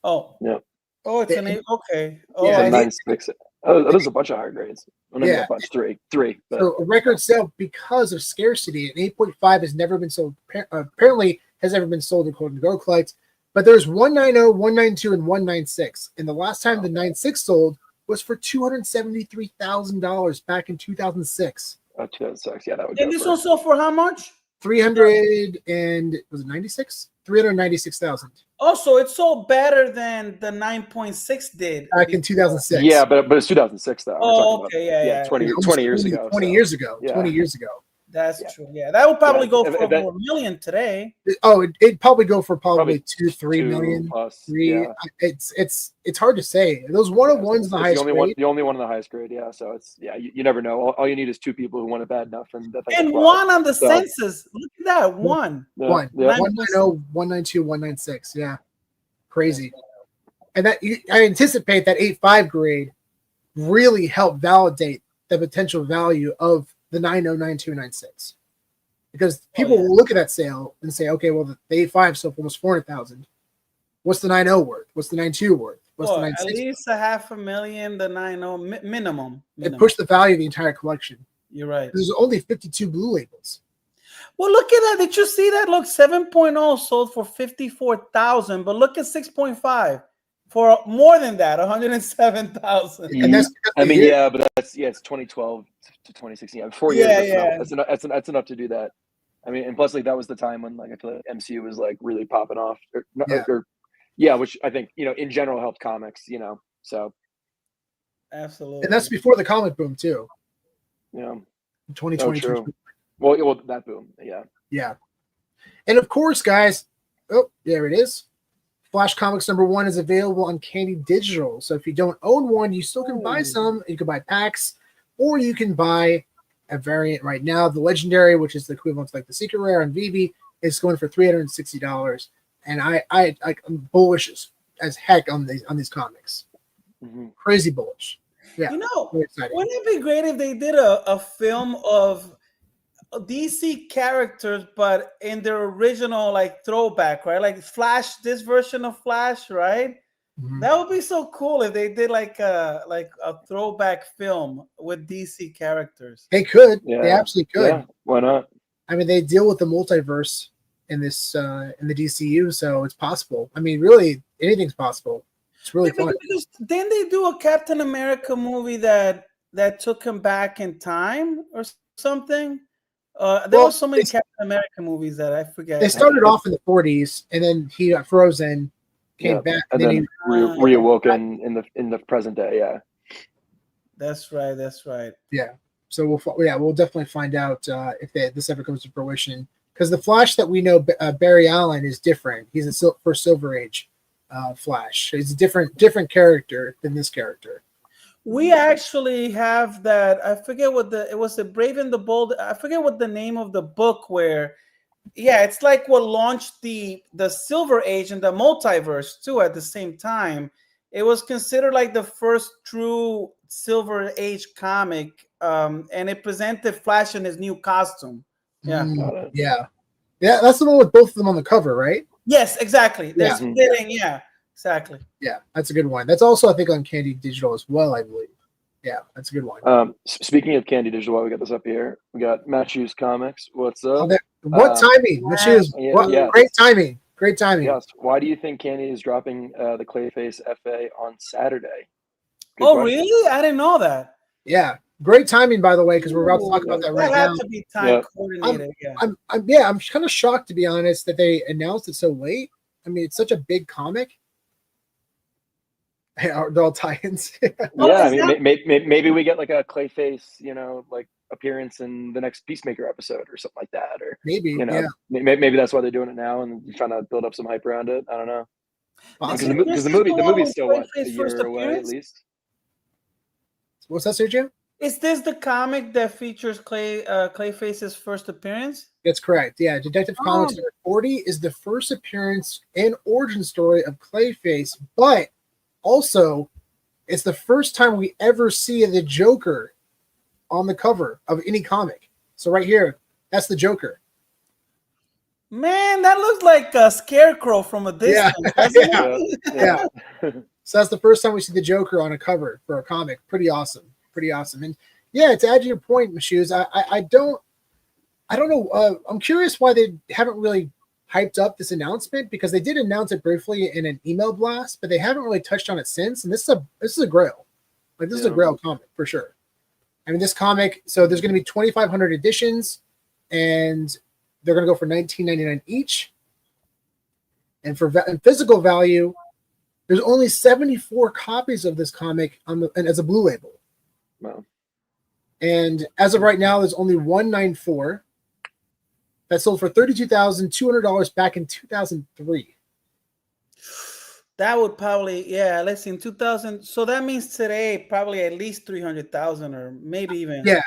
Oh, yeah. Oh, it's an 8. Okay. Oh, yeah, 9.6. Oh, there's a bunch of higher grades. Well, yeah, a bunch, three. But. So a record sale because of scarcity. An 8.5 has never been sold. Apparently, has never been sold according to Go Collect. But there's 190, 192, and 196. And the last time the 96 sold was for $273,000 back in 2006. Oh, 2006. Yeah, that would. And this one sold for how much? 300 and was it 96? 396,000. Oh, so it sold better than the 9.6 did back in 2006. Yeah, but it's 2006 though. Oh, okay, yeah. 20 years ago. 20 years ago. 20 years ago. That's true. Yeah, that would probably go for $1 million today. Oh, it'd probably go for probably 2-3 million. Plus, It's hard to say. Those one-on-ones the highest grade. The only one in the highest grade. Yeah, so it's you never know. All you need is two people who want it bad enough, and one on the census. Look at that one. Yeah. 190, 192, 196. Yeah, crazy. And that I anticipate that 8.5 grade really helped validate the potential value of the 90, 92, 96, because people will look at that sale and say, okay, well the 8.5 sold for almost 400,000. What's the 90 worth? What's the 92 worth? What's the 96? At least $500,000. The 90 minimum. It pushed the value of the entire collection. You're right. There's only 52 blue labels. Well, look at that. Did you see that? Look, 7.0 sold for 54,000, but look at 6.5 for more than that, 107,000. And that's but it's 2012 to 2016. 4 years. That's enough to do that. I mean, and plus, like that was the time when like I feel like MCU was like really popping off, which I think in general helped comics. So Absolutely. And that's before the comic boom too. Yeah. 2022. Oh, true. Well, that boom. Yeah. Yeah. And of course, guys, there it is. Flash Comics #1 is available on Candy Digital. So if you don't own one, you still can buy some. You can buy packs, or you can buy a variant right now. The Legendary, which is the equivalent to like the Secret Rare on VeVe, is going for $360. And I'm bullish as heck on these comics. Mm-hmm. Crazy bullish. Yeah. Wouldn't it be great if they did a film of DC characters, but in their original like throwback, right? Like Flash, this version of Flash, right? Mm-hmm. That would be so cool if they did like a throwback film with DC characters. They could. Yeah. They absolutely could. Yeah. Why not? I mean, they deal with the multiverse in this in the DCU, so it's possible. I mean, really, anything's possible. It's really fun. Because then they do a Captain America movie that took him back in time or something. There were so many Captain America movies that I forget. They started off in the 40s, and then he got frozen, came back, and then he reawoken in the present day. Yeah, that's right. That's right. Yeah. So we'll definitely find out if this ever comes to fruition, because the Flash that we know, Barry Allen, is different. He's a first Silver Age Flash. He's a different character than this character. We actually have that. I forget it was the Brave and the Bold. I forget what the name of the book where, it's like what launched the Silver Age and the multiverse too at the same time. It was considered like the first true Silver Age comic, and it presented Flash in his new costume. Yeah. Yeah. That's the one with both of them on the cover, right? Yes, exactly. They're splitting. Yeah. Exactly. Yeah, that's a good one. That's also, I think, on Candy Digital as well, I believe. Yeah, that's a good one. Speaking of Candy Digital, while we got this up here, we got Matthews Comics. What's up? What timing? Matthews. Great timing. Great timing. Yes. Why do you think Candy is dropping the Clayface FA on Saturday? Good question. Really? I didn't know that. Yeah. Great timing, by the way, because we're about to talk about that right now. That had to be time coordinated. I'm kind of shocked, to be honest, that they announced it so late. I mean, it's such a big comic. They're all tie-ins. I mean, maybe we get like a Clayface, like appearance in the next Peacemaker episode or something like that, or maybe maybe that's why they're doing it now and trying to build up some hype around it. I don't know, because the movie's still a year away at least. What's that, Sergio? Is this the comic that features Clayface's first appearance? That's correct. Yeah, Detective Comics #40 is the first appearance and origin story of Clayface, but also, it's the first time we ever see the Joker on the cover of any comic. So right here, that's the Joker. Man, that looks like a Scarecrow from a distance. Yeah. So that's the first time we see the Joker on a cover for a comic. Pretty awesome. And to add to your point, Mashoes, I don't know. I'm curious why they haven't really hyped up this announcement, because they did announce it briefly in an email blast, but they haven't really touched on it since. And this is a grail. Like, this is a grail comic for sure. I mean, this comic, so there's going to be 2,500 editions, and they're going to go for $19.99 each. And for physical value, there's only 74 copies of this comic and as a blue label. Wow. And as of right now, there's only 194. That sold for $32,200 back in 2003. That would probably, let's see, in 2000. So that means today, probably at least 300,000 or maybe even. Yeah,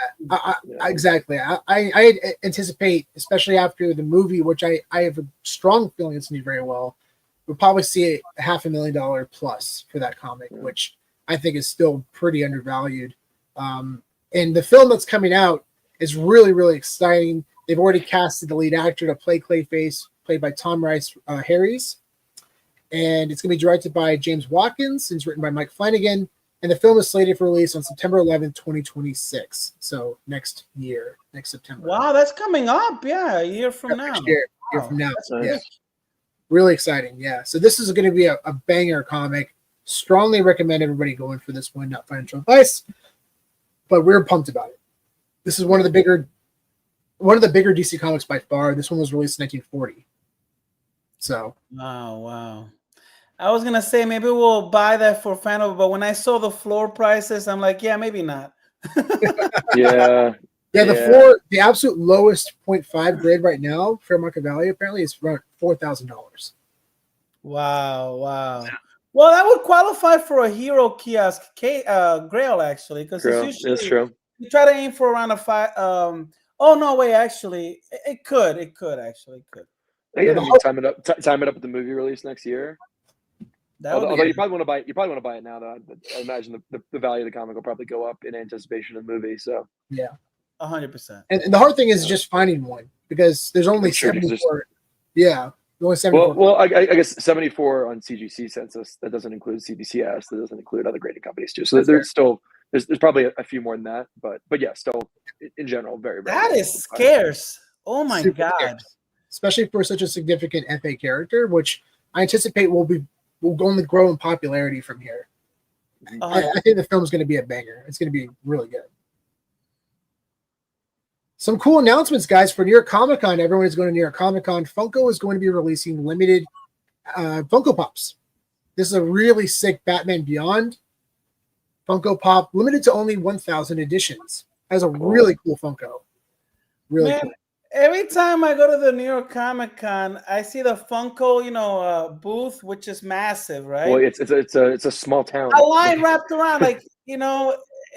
exactly. I anticipate, especially after the movie, which I have a strong feeling it's going to do very well, we'll probably see a $500,000 plus for that comic, which I think is still pretty undervalued. And the film that's coming out is really, really exciting. They've already casted the lead actor to play Clayface, played by Tom Rice Harries. And it's going to be directed by James Watkins, and it's written by Mike Flanagan. And the film is slated for release on September 11th, 2026. So next September. Wow, that's coming up. Yeah, a year from now. Year from now. Yeah. Really exciting. Yeah. So this is going to be a banger comic. Strongly recommend everybody go in for this one, not financial advice. But we're pumped about it. This is one of the bigger one of the bigger DC comics by far. This one was released in 1940. So wow. I was gonna say maybe we'll buy that for Fanable, but when I saw the floor prices, I'm like, yeah, maybe not. Yeah. The absolute lowest 0.5 grade right now, fair market value apparently is around $4,000. Wow. Well, that would qualify for a hero kiosk grail actually, because it's usually That's true. you try to aim for around a 5. Oh no, wait, actually, it could actually. Yeah, I mean, time it up with the movie release next year. Although you probably want to buy it now, though. I imagine the value of the comic will probably go up in anticipation of the movie. So yeah, 100%. And the hard thing is just finding one because there's only 74. Yeah, only 74. Well, I guess 74 on CGC census. That doesn't include CBCS. That doesn't include other grading companies too. So there's probably a few more than that. But yeah, still in general, very that is scarce. Oh my God. Scarce. Especially for such a significant FA character, which I anticipate will only grow in popularity from here. I think the film's going to be a banger. It's going to be really good. Some cool announcements, guys, for New York Comic Con. Everyone is going to New York Comic Con. Funko is going to be releasing limited Funko Pops. This is a really sick Batman Beyond Funko Pop, limited to only 1,000 editions. Has a really cool Funko. Really cool. Every time I go to the New York Comic Con, I see the Funko, booth, which is massive, right? Well, it's a small town. A line wrapped around, like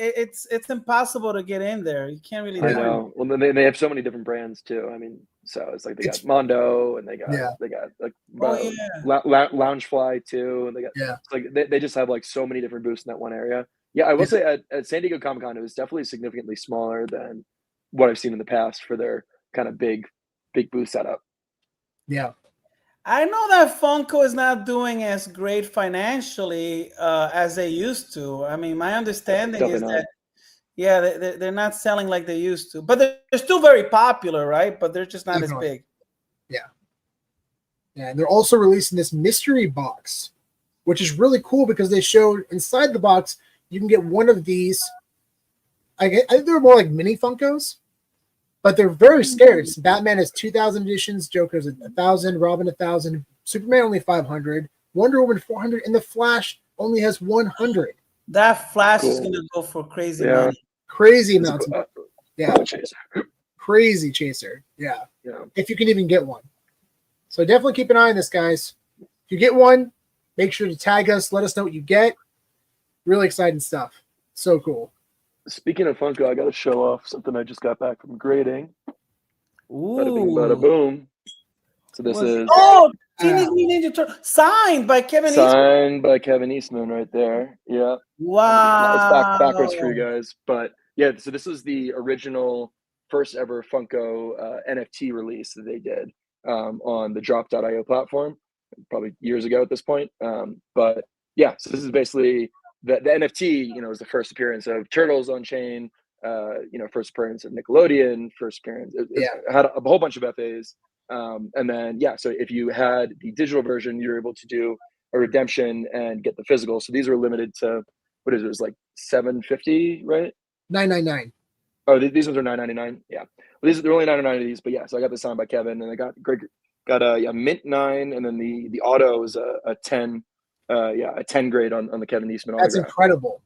it's impossible to get in there. You can't really. I know. Well, then they have so many different brands too. I mean, so it's like they got Mondo and they got like Loungefly too, and they got it's like they just have like so many different booths in that one area. Yeah, I will say at San Diego Comic Con, it was definitely significantly smaller than what I've seen in the past for their kind of big booth setup. Yeah. I know that Funko is not doing as great financially as they used to. I mean, my understanding is that, they're not selling like they used to. But they're still very popular, right? But they're just not as big. Yeah. Yeah, and they're also releasing this mystery box, which is really cool because they showed inside the box, you can get one of these. I think they're more like mini Funkos. But they're very scarce. Batman has 2,000 editions. Joker's 1,000. Robin 1,000. Superman only 500. Wonder Woman 400. And the Flash only has 100. That Flash is going to go for crazy money. Crazy amounts of money. Yeah. Crazy chaser. Yeah. If you can even get one. So definitely keep an eye on this, guys. If you get one, make sure to tag us. Let us know what you get. Really exciting stuff. So cool. Speaking of Funko, I got to show off something I just got back from grading. Ooh. Bada bing, bada boom. So this is Teenage Mutant Ninja Turtles signed by Kevin Eastman. Signed by Kevin Eastman right there. Yeah. Wow. It's backwards for you guys, but yeah. So this is the original first ever Funko NFT release that they did on the Drop.io platform, probably years ago at this point. But yeah, so this is basically. The NFT, is the first appearance of Turtles on Chain, first appearance of Nickelodeon, first appearance. It had a whole bunch of FAs. And then, so if you had the digital version, you were able to do a redemption and get the physical. So these were limited to, what is it? It was like $750, right? $9.99. Oh, these ones are $9.99. Yeah. Well, they're only $9.99 of these, but yeah. So I got this signed by Kevin, and I got a mint 9, and then the auto is a 10. A 10 grade on the Kevin Eastman autograph. That's incredible.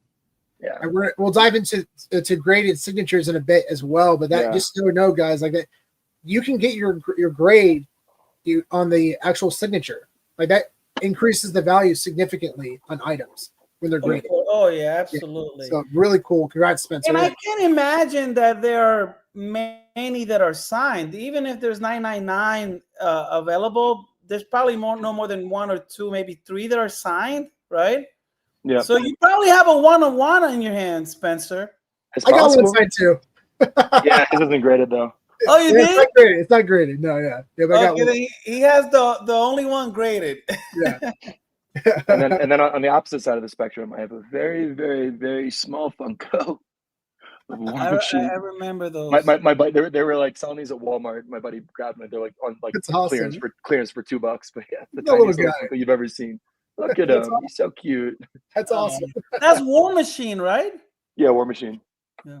Yeah, we'll dive into graded signatures in a bit as well. But that just so you know, guys, like that, you can get your grade on the actual signature. Like that increases the value significantly on items when they're graded. Oh yeah, absolutely. So really cool. Congrats, Spencer. And I can imagine that there are many that are signed, even if there's 999 available. There's probably no more than 1 or 2, maybe 3 that are signed, right? Yeah. So you probably have a one-on-one in your hand, Spencer. I got one signed too. Yeah, this isn't graded though. Oh, you did? It's not graded. No, yeah. But I got one. He has the only one graded. Yeah. and then on the opposite side of the spectrum, I have a very, very, very small Funko. I remember those. My buddy, they were like selling these at Walmart. My buddy grabbed them. They're like on like clearance for $2. But yeah, the tiniest little Funko you've ever seen. Look at him. Awesome. He's so cute. That's awesome. That's War Machine, right? Yeah, War Machine. Yeah.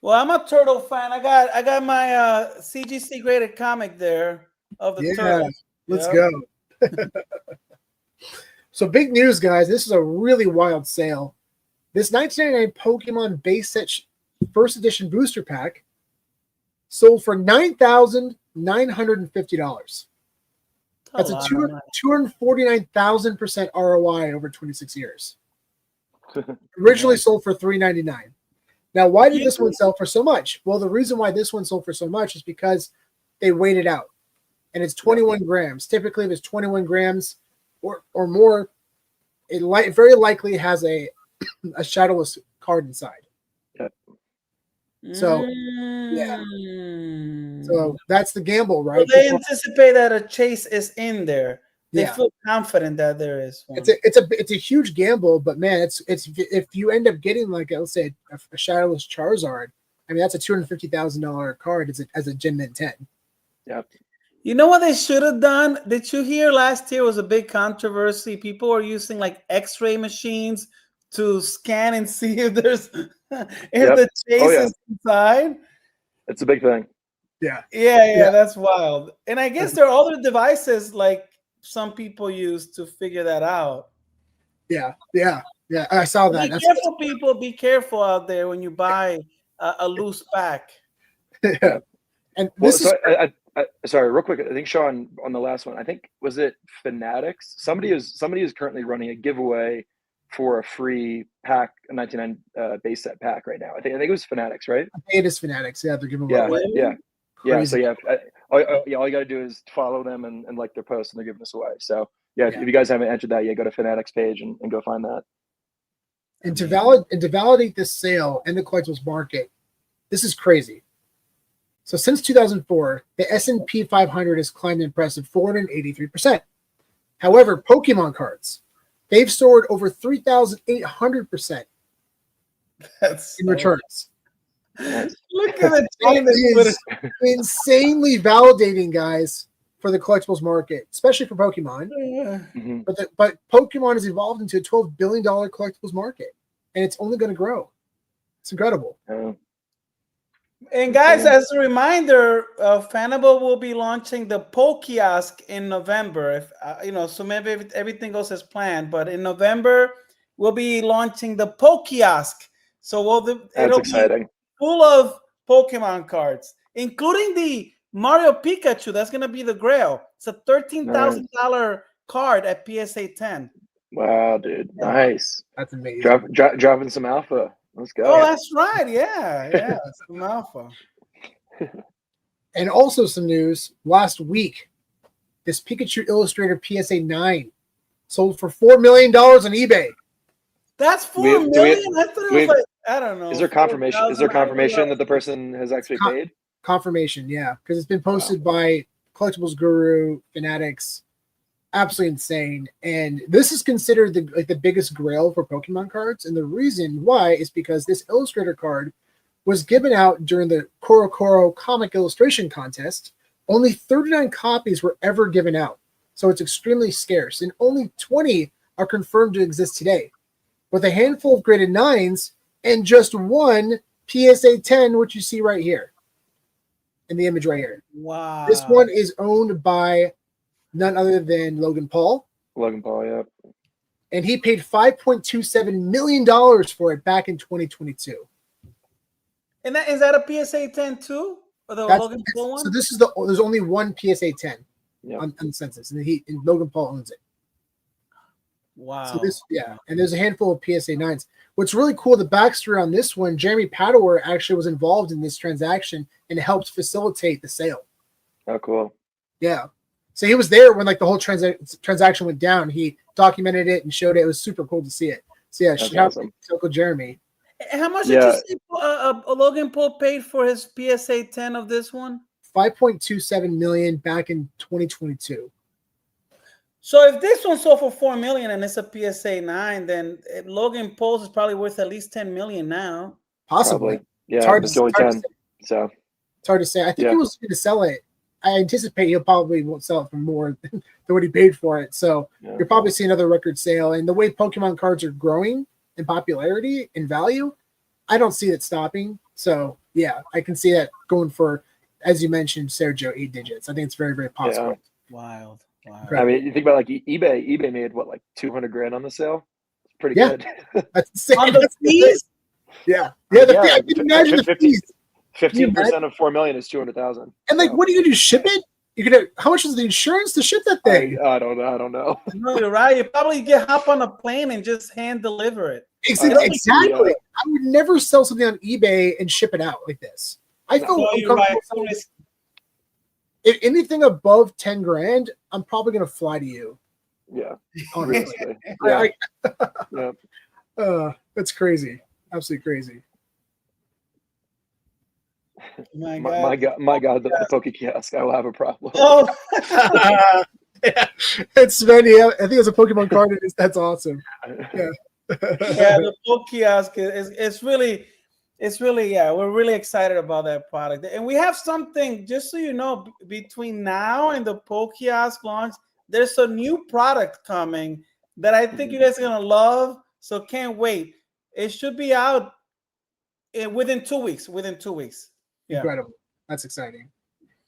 Well, I'm a turtle fan. I got my CGC graded comic there of the turtle. Let's go. So big news, guys. This is a really wild sale. This 1999 Pokemon base set first edition booster pack sold for $9,950. That's a 249,000% ROI over 26 years. Originally sold for $399. Now, why did this one sell for so much? Well, the reason why this one sold for so much is because they weighed it out, and it's 21 grams. Typically, if it's 21 grams or more, it very likely has a shadowless card inside. Yep. So, so that's the gamble, right? So they anticipate that a chase is in there. They feel confident that there is one. It's a huge gamble, but man, it's if you end up getting like let's say a shadowless Charizard, I mean that's a $250,000 card as a Gen Mint 10. Yep. You know what they should have done? Did you hear last year was a big controversy? People were using like X-ray machines to scan and see if there's the chase is inside. It's a big thing. Yeah, that's wild. And I guess there are other devices like some people use to figure that out. Yeah. I saw that. Be careful, people. Be careful out there when you buy a loose pack. Yeah. And sorry, real quick. I think Sean on the last one. I think was it Fanatics. Somebody is currently running a giveaway for a free pack, a 99 base set pack right now. I think it was Fanatics, right? I think it is Fanatics. Yeah, they're giving away. Yeah. So all you got to do is follow them and like their posts, and they're giving us away. So if you guys haven't entered that, go to Fanatics page and go find that. And to validate this sale and the collectibles market, this is crazy. So since 2004, the S&P 500 has climbed an impressive 483%. However, Pokemon cards, they've soared over 3,800% in returns. Look at the is insanely validating, guys, for the collectibles market, especially for Pokemon. Mm-hmm. But Pokemon has evolved into a $12 billion collectibles market, and it's only going to grow. It's incredible. And guys, as a reminder, Fanable will be launching the Kiosk in November. If so maybe if everything goes as planned. But in November, we'll be launching the Kiosk. So it'll exciting. Be full of Pokemon cards, including the Mario Pikachu. That's going to be the Grail. It's a $13,000 card at PSA 10. Wow, dude. Nice. That's amazing. Dropping some alpha. Let's go. Oh, that's right. Yeah. Some alpha. And also some news. Last week, this Pikachu Illustrator PSA 9 sold for $4 million on eBay. That's $4 million? I thought it was like, I don't know. Is there confirmation? Is there confirmation that the person has actually paid? Confirmation, yeah, because it's been posted by Collectibles Guru, Fanatics. Absolutely insane. And this is considered the biggest grail for Pokemon cards. And the reason why is because this Illustrator card was given out during the Koro comic illustration contest. Only 39 copies were ever given out. So it's extremely scarce. And only 20 are confirmed to exist today. With a handful of graded 9s and just one PSA 10, which you see right here in the image right here. Wow. This one is owned by none other than Logan Paul. Yeah. And he paid $5.27 million for it back in 2022. And is that a PSA 10 too? Or the Logan Paul one? So there's only one PSA 10 on the census, and Logan Paul owns it. Wow. So and there's a handful of PSA 9s. What's really cool, the backstory on this one, Jeremy Padower actually was involved in this transaction and helped facilitate the sale. Oh, cool. Yeah. So he was there when the whole transaction went down. He documented it and showed it. It was super cool to see it. So yeah, shout out to Uncle Jeremy. How much did you see Logan Paul paid for his PSA 10 of this one? $5.27 million back in 2022. So if this one sold for $4 million and it's a PSA 9, then Logan Paul's is probably worth at least $10 million now. Possibly. Probably. Yeah, it's hard to say. So it's hard to say. I think he was going to sell it. I anticipate he probably won't sell it for more than what he paid for it. So you'll probably see another record sale. And the way Pokemon cards are growing in popularity and value, I don't see it stopping. So yeah, I can see that going for, as you mentioned, Sergio, 8 digits. I think it's very, very possible. Wild. I mean, you think about like eBay. eBay made what, like 200 grand on the sale. It's pretty good. That's insane. On the fees? Yeah. I can imagine the 50, fees. 15% of 4 million is 200,000. And like, what do you do? Ship it? You could. How much is the insurance to ship that thing? I don't know. No, you're right. You probably hop on a plane and just hand deliver it. Exactly. I would never sell something on eBay and ship it out like this. I feel uncomfortable. Right. If anything above 10 grand, I'm probably gonna fly to you. Yeah. Honestly. That's crazy. Absolutely crazy. My God, the Poke Kiosk, I will have a problem. Oh, yeah. It's Sven. Yeah, I think it's a Pokemon card. That's awesome. Yeah. The Poke Kiosk it's really we're really excited about that product, and we have something, just so you know, between now and the Poke Kiosk launch, there's a new product coming that I think you guys are gonna love. So can't wait. It should be out within 2 weeks. Yeah. Incredible. That's exciting.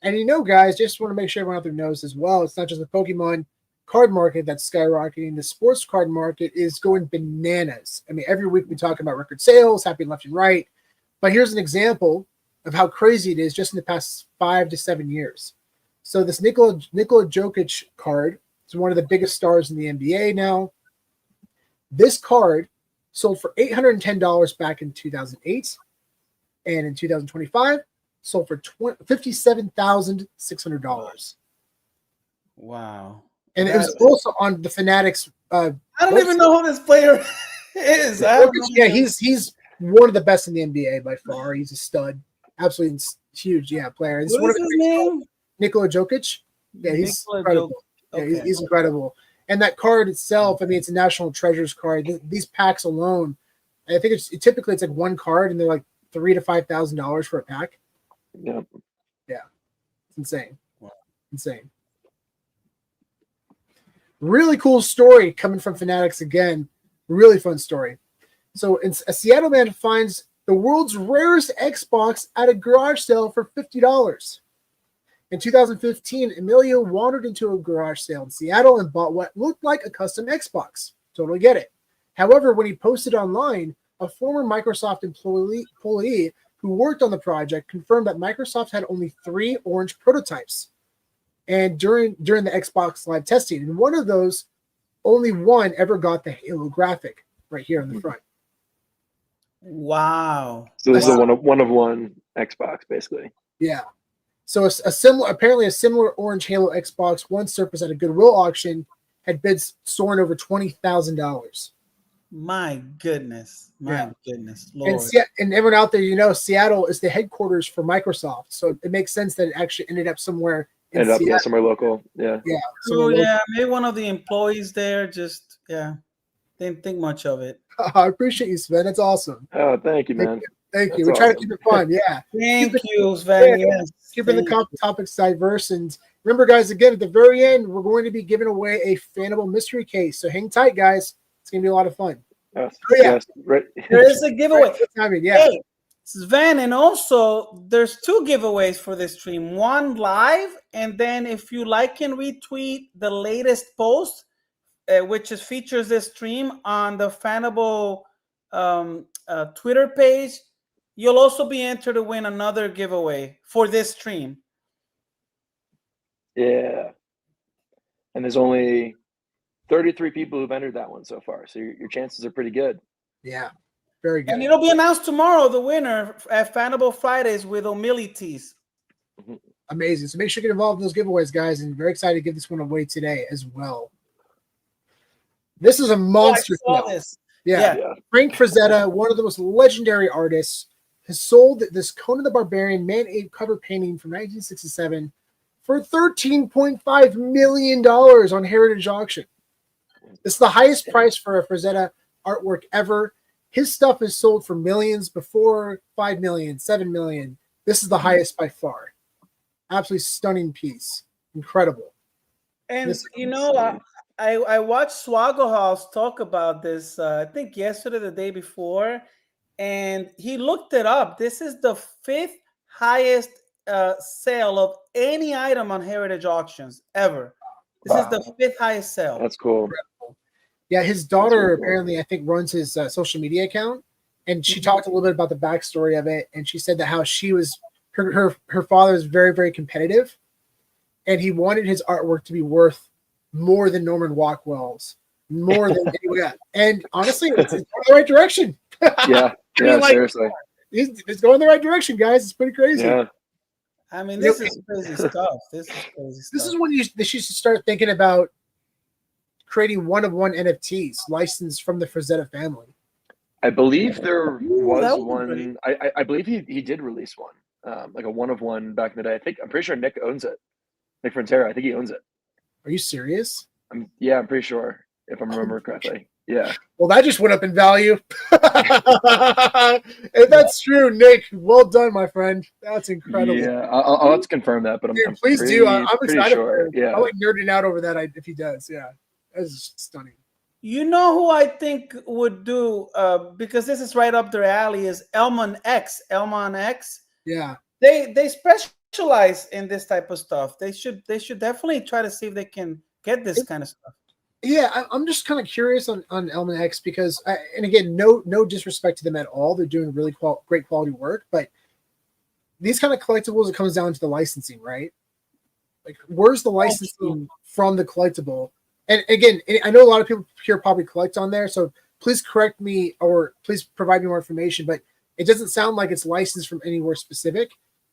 And guys, just want to make sure everyone out there knows as well, it's not just the Pokemon card market that's skyrocketing. The sports card market is going bananas. I mean, every week we talk about record sales happening left and right. But here's an example of how crazy it is just in the past 5 to 7 years. So this Nikola Jokic card is one of the biggest stars in the NBA now. This card sold for $810 back in 2008. And in 2025, sold for $57,600. Wow. And it was also on the Fanatics. I don't even know who this player is. He's one of the best in the NBA by far. He's a stud. Absolutely huge, player. What is his name? Nikola Jokic. Yeah, he's incredible. Okay. Yeah, he's incredible. And that card itself, I mean, it's a National Treasures card. These packs alone, I think typically it's like one card, and they're like $3,000 to $5,000 for a pack. Yeah, it's insane. Wow. Insane. Really cool story coming from Fanatics again. Really fun story. So a Seattle man finds the world's rarest Xbox at a garage sale for $50. In 2015, Emilio wandered into a garage sale in Seattle and bought what looked like a custom Xbox. Totally get it. However, when he posted online, a former Microsoft employee who worked on the project confirmed that Microsoft had only 3 orange prototypes. And during the Xbox Live testing, and one of those, only one ever got the Halo graphic right here on the front. Wow! So this is a one of one Xbox, basically. Yeah. So apparently a similar orange Halo Xbox once surfaced at a Goodwill auction, had bids soaring over $20,000. My goodness, goodness, Lord! And everyone out there, Seattle is the headquarters for Microsoft, so it makes sense that it actually ended up somewhere. Somewhere local. Yeah. Maybe one of the employees there just didn't think much of it. I appreciate you, Sven. That's awesome. Oh, thank you, man. Thank you. We try to keep it fun. Yeah. Thank you, Sven. Yes. Keeping the topics diverse. And remember, guys, again, at the very end, we're going to be giving away a Fanable mystery case. So hang tight, guys. It's going to be a lot of fun. Yes. Yes. Right. There is a giveaway. Hey, Sven, and also there's 2 giveaways for this stream. One live, and then if you can retweet the latest post, which features this stream on the Fanable Twitter page, you'll also be entered to win another giveaway for this stream. Yeah. And there's only 33 people who've entered that one so far, so your chances are pretty good. Yeah. Very good. And it'll be announced tomorrow, the winner at Fanable Fridays with Humilities. Amazing. So make sure you get involved in those giveaways, guys. And very excited to give this one away today as well. This is a monster. Yeah. Frank Frazetta, one of the most legendary artists, has sold this Conan the Barbarian Man-Ape cover painting from 1967 for $13.5 million on Heritage Auction. This is the highest price for a Frazetta artwork ever. His stuff is sold for millions before, 5 million, 7 million. This is the highest by far. Absolutely stunning piece. Incredible. And I watched Swaggle House talk about this, I think yesterday, the day before, and he looked it up. This is the 5th highest sale of any item on Heritage Auctions ever. This is the 5th highest sale. That's cool. Yeah, his daughter apparently, I think, runs his social media account, and she talked a little bit about the backstory of it, and she said that how she was her father is very, very competitive, and he wanted his artwork to be worth more than Norman Rockwell's, more than anyone else. And honestly, it's going the right direction. Yeah, seriously, it's going the right direction, guys. It's pretty crazy. Yeah. I mean, this is crazy stuff. This is crazy stuff. This is when you should start thinking about creating one-of-one NFTs licensed from the Frazetta family. I believe there was one. Pretty... I believe he did release one, like a one-of-one back in the day. I'm pretty sure Nick owns it. Nick Frontera, I think he owns it. Are you serious? I'm pretty sure if I'm remembering correctly. Yeah. Well, that just went up in value. If that's true, Nick, well done, my friend. That's incredible. Yeah, I'll have to confirm that, but I'm please pretty, do. I'm excited. Sure. Yeah. I like nerding out over that if he does. Yeah, that's stunning. You know who I think would do because this is right up their alley is Elmon X. Yeah. They specialize in this type of stuff. They should definitely try to see if they can get this kind of stuff. Yeah, I'm just kind of curious on Element X because, and again, no disrespect to them at all. They're doing really great quality work, but these kind of collectibles, it comes down to the licensing, right? Like, where's the licensing from the collectible? And again, I know a lot of people here probably collect on there, so please correct me or please provide me more information, but it doesn't sound like it's licensed from anywhere specific.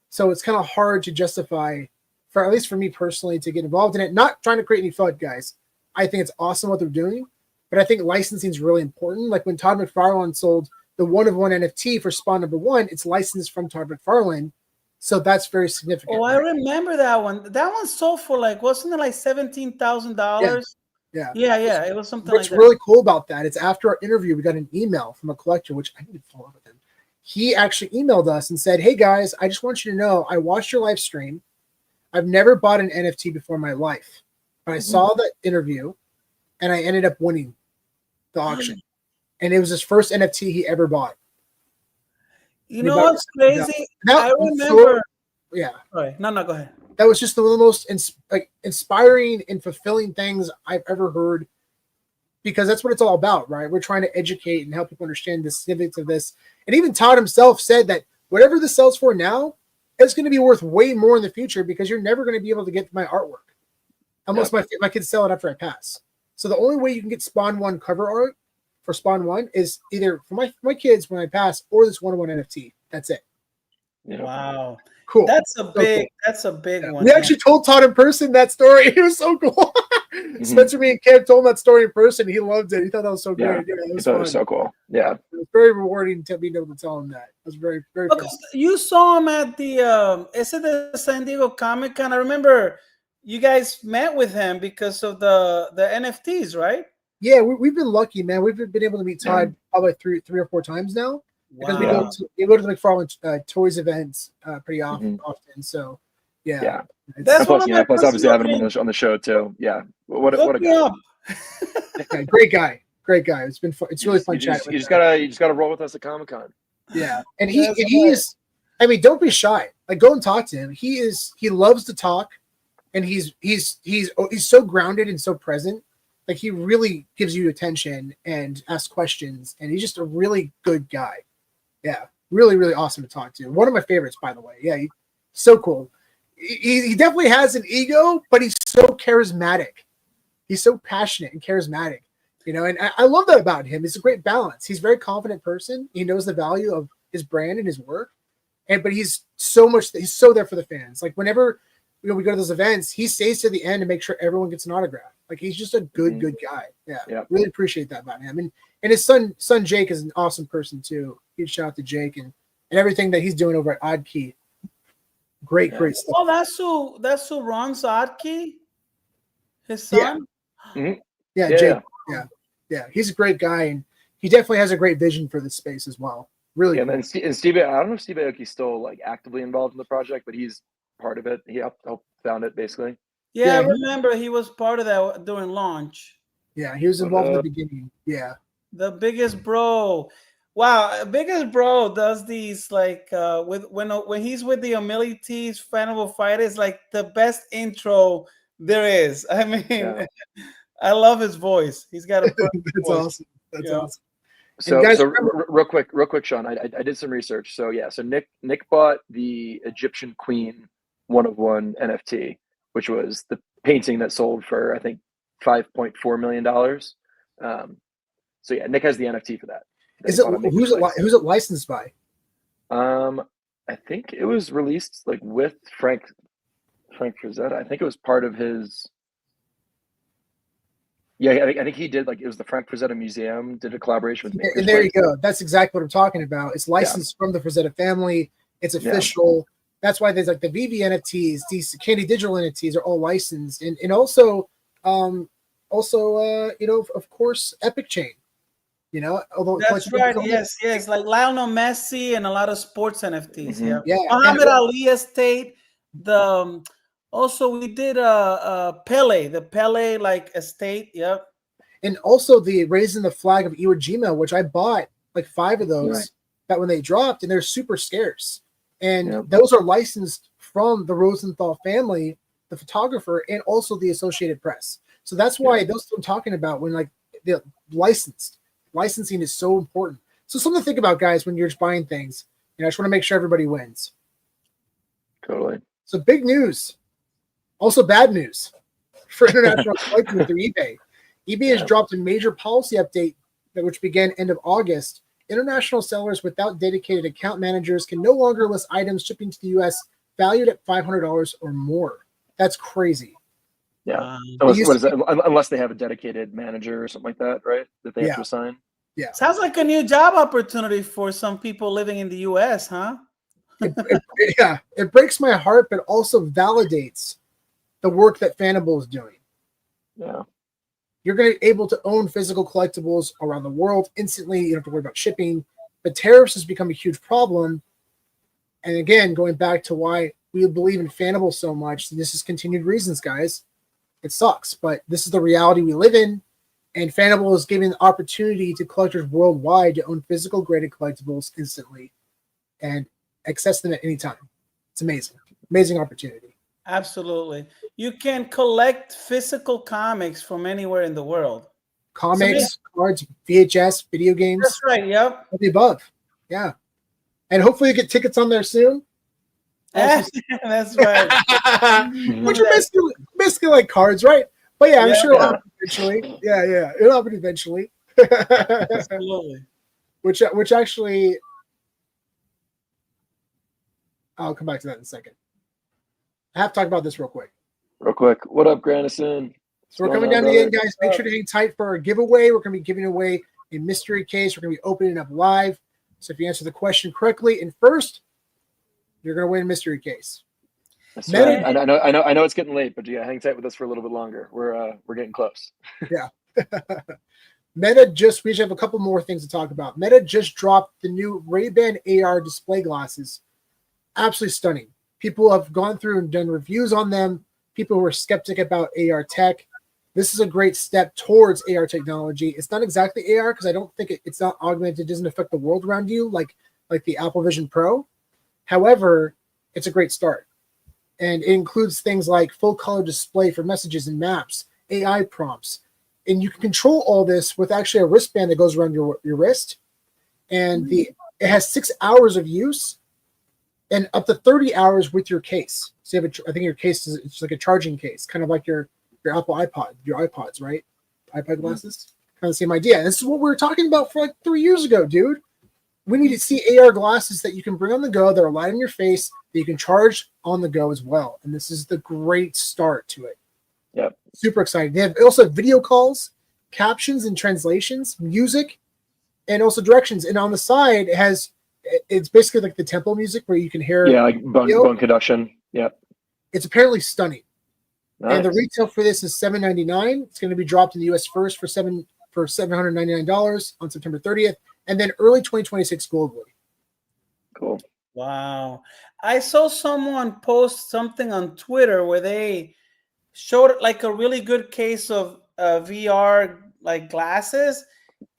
So it's kind of hard to justify, for at least for me personally, to get involved in it. Not trying to create any FUD, guys. I think it's awesome what they're doing, but I think licensing is really important. Like when Todd McFarlane sold the one-of-one NFT for Spawn #1, it's licensed from Todd McFarlane, so that's very significant. Oh, right? I remember that one. That one sold for wasn't it like $17,000? Yeah. It was something. What's really cool about that? It's after our interview, we got an email from a collector, which I need to follow up with him. He actually emailed us and said, "Hey guys, I just want you to know I watched your live stream. I've never bought an NFT before in my life. But I saw the interview, and I ended up winning the auction. And it was his first NFT he ever bought. You know what's crazy? I remember. Yeah. Sorry. No, go ahead. That was just one of the most inspiring and fulfilling things I've ever heard, because that's what it's all about, right? We're trying to educate and help people understand the significance of this. And even Todd himself said that whatever this sells for now, it's going to be worth way more in the future because you're never going to be able to get my artwork. Unless my kids sell it after I pass. So the only way you can get Spawn 1 cover art for Spawn 1 is either for my kids when I pass or this one-on-one NFT. That's it. Yeah. Wow. Cool. That's a big one. We actually told Todd in person that story. It was so cool. Spencer, me, and Kev told him that story in person. He loved it. He thought that was so great. Yeah, it was so cool. Yeah. It was very rewarding to being able to tell him that. It was very, very fun. You saw him at the San Diego Comic Con. I remember you guys met with him because of the NFTs, right? Yeah, we've been lucky, man. We've been able to meet Todd probably three or four times now. Because we go to the McFarlane Toys events pretty often. So yeah. That's plus obviously having him on the show too. Yeah, what a guy. Great guy. It's been fun. It's really fun chatting. You just gotta roll with us at Comic-Con. Yeah, and he is. I mean, don't be shy. Like, go and talk to him. He loves to talk, and he's so grounded and so present. Like, he really gives you attention and asks questions, and he's just a really good guy. Yeah, really, really awesome to talk to. One of my favorites, by the way. Yeah, he's so cool. He definitely has an ego, but he's so charismatic. He's so passionate and charismatic, and I love that about him. It's a great balance. He's a very confident person. He knows the value of his brand and his work, but he's so there for the fans. Like, whenever we go to those events, he stays to the end to make sure everyone gets an autograph. Like, he's just a good guy. Yeah. Really appreciate that about him. And his son Jake is an awesome person too. Huge shout out to Jake and everything that he's doing over at Oddkey. Great stuff. Oh, that's who runs Oddkey? His son? Yeah, Jake. Yeah. He's a great guy, and he definitely has a great vision for this space as well. Really. Yeah, and Steve, I don't know if Steve Aoki's still actively involved in the project, but he's part of it. He helped found it basically. Yeah, I remember he was part of that during launch. Yeah, he was involved in the beginning. Yeah. The biggest bro. Wow, Biggest Bro does these like with when he's with the Humilities Fanable Fight is like the best intro there is. I mean, Yeah. I love his voice. He's got a perfect That's voice. awesome. That's Yeah. awesome. So, guys, real quick, Sean. I did some research. So yeah, so Nick bought the Egyptian Queen 1 of 1 NFT, which was the painting that sold for I think $5.4 million. So yeah, Nick has the NFT for that. Is it who's it licensed by? I think it was released like with Frank Frazetta. I think it was part of his. Yeah, I think he did like it was the Frank Frazetta Museum did a collaboration with And there you go. That's exactly what I'm talking about. It's licensed from the Frazetta family. It's official. Yeah. That's why there's like the VeVe NFTs, these Candy Digital NFTs are all licensed, and also, you know, of course, Epic Chain. You know, although that's right. Yes, like Lionel Messi and a lot of sports NFTs. Mm-hmm. Yeah, Muhammad Ali estate. The also we did Pele, the Pele like estate. Yep. And also the Raising the Flag of Iwo Jima, which I bought like 5 of those that when they dropped, and they're super scarce. And those are licensed from the Rosenthal family, the photographer, and also the Associated Press. So that's why those I'm talking about when like the licensing is so important. So something to think about, guys, when you're just buying things. You know, I just want to make sure everybody wins. Totally. So big news. Also bad news for international collecting through eBay. eBay has dropped a major policy update which began end of August. International sellers without dedicated account managers can no longer list items shipping to the U.S. valued at $500 or more. That's crazy. Yeah. Unless they have a dedicated manager or something like that, right? That they have to assign. Yeah. Sounds like a new job opportunity for some people living in the U.S., huh? It breaks my heart, but also validates the work that Fanable is doing. Yeah. You're going to be able to own physical collectibles around the world instantly. You don't have to worry about shipping. But tariffs has become a huge problem. And again, going back to why we believe in Fanable so much, this is continued reasons, guys. It sucks, but this is the reality we live in. And Fanable is giving the opportunity to collectors worldwide to own physical graded collectibles instantly and access them at any time. It's amazing. Amazing opportunity. Absolutely. You can collect physical comics from anywhere in the world. Comics, cards, VHS, video games. That's right, yep. All the above. Yeah. And hopefully you get tickets on there soon. That's right. Which are basically like cards, right? But yeah, I'm sure it'll happen eventually. Yeah. It'll happen eventually. Absolutely. Which actually, I'll come back to that in a second. I have to talk about this real quick. What up, Granison? So we're coming down to the end, guys. Make sure to hang tight for our giveaway. We're going to be giving away a mystery case. We're going to be opening up live. So if you answer the question correctly and first, you're going to win a mystery case. That's right. I know it's getting late, but yeah, hang tight with us for a little bit longer. We're getting close. Yeah. Meta we have a couple more things to talk about. Meta just dropped the new Ray-Ban AR display glasses. Absolutely stunning. People have gone through and done reviews on them. People who are skeptic about AR tech. This is a great step towards AR technology. It's not exactly AR because I don't think it's not augmented. It doesn't affect the world around you like the Apple Vision Pro. However, it's a great start. And it includes things like full color display for messages and maps, AI prompts. And you can control all this with actually a wristband that goes around your wrist. And it has 6 hours of use and up to 30 hours with your case. So you have I think your case it's like a charging case, kind of like your Apple iPod, your iPods, right? iPod glasses. Kind of the same idea. And this is what we were talking about for like 3 years ago, dude. We need to see AR glasses that you can bring on the go, that are light on your face, that you can charge on the go as well. And this is the great start to it. Yep. Super exciting. They also have video calls, captions and translations, music, and also directions. And on the side, it's basically like the tempo music where you can hear. Yeah, like bone conduction. Yep. It's apparently stunning. Nice. And the retail for this is $799. It's going to be dropped in the US first for $799 on September 30th. And then early 2026 globally. Cool. Wow. I saw someone post something on Twitter where they showed like a really good case of VR like glasses,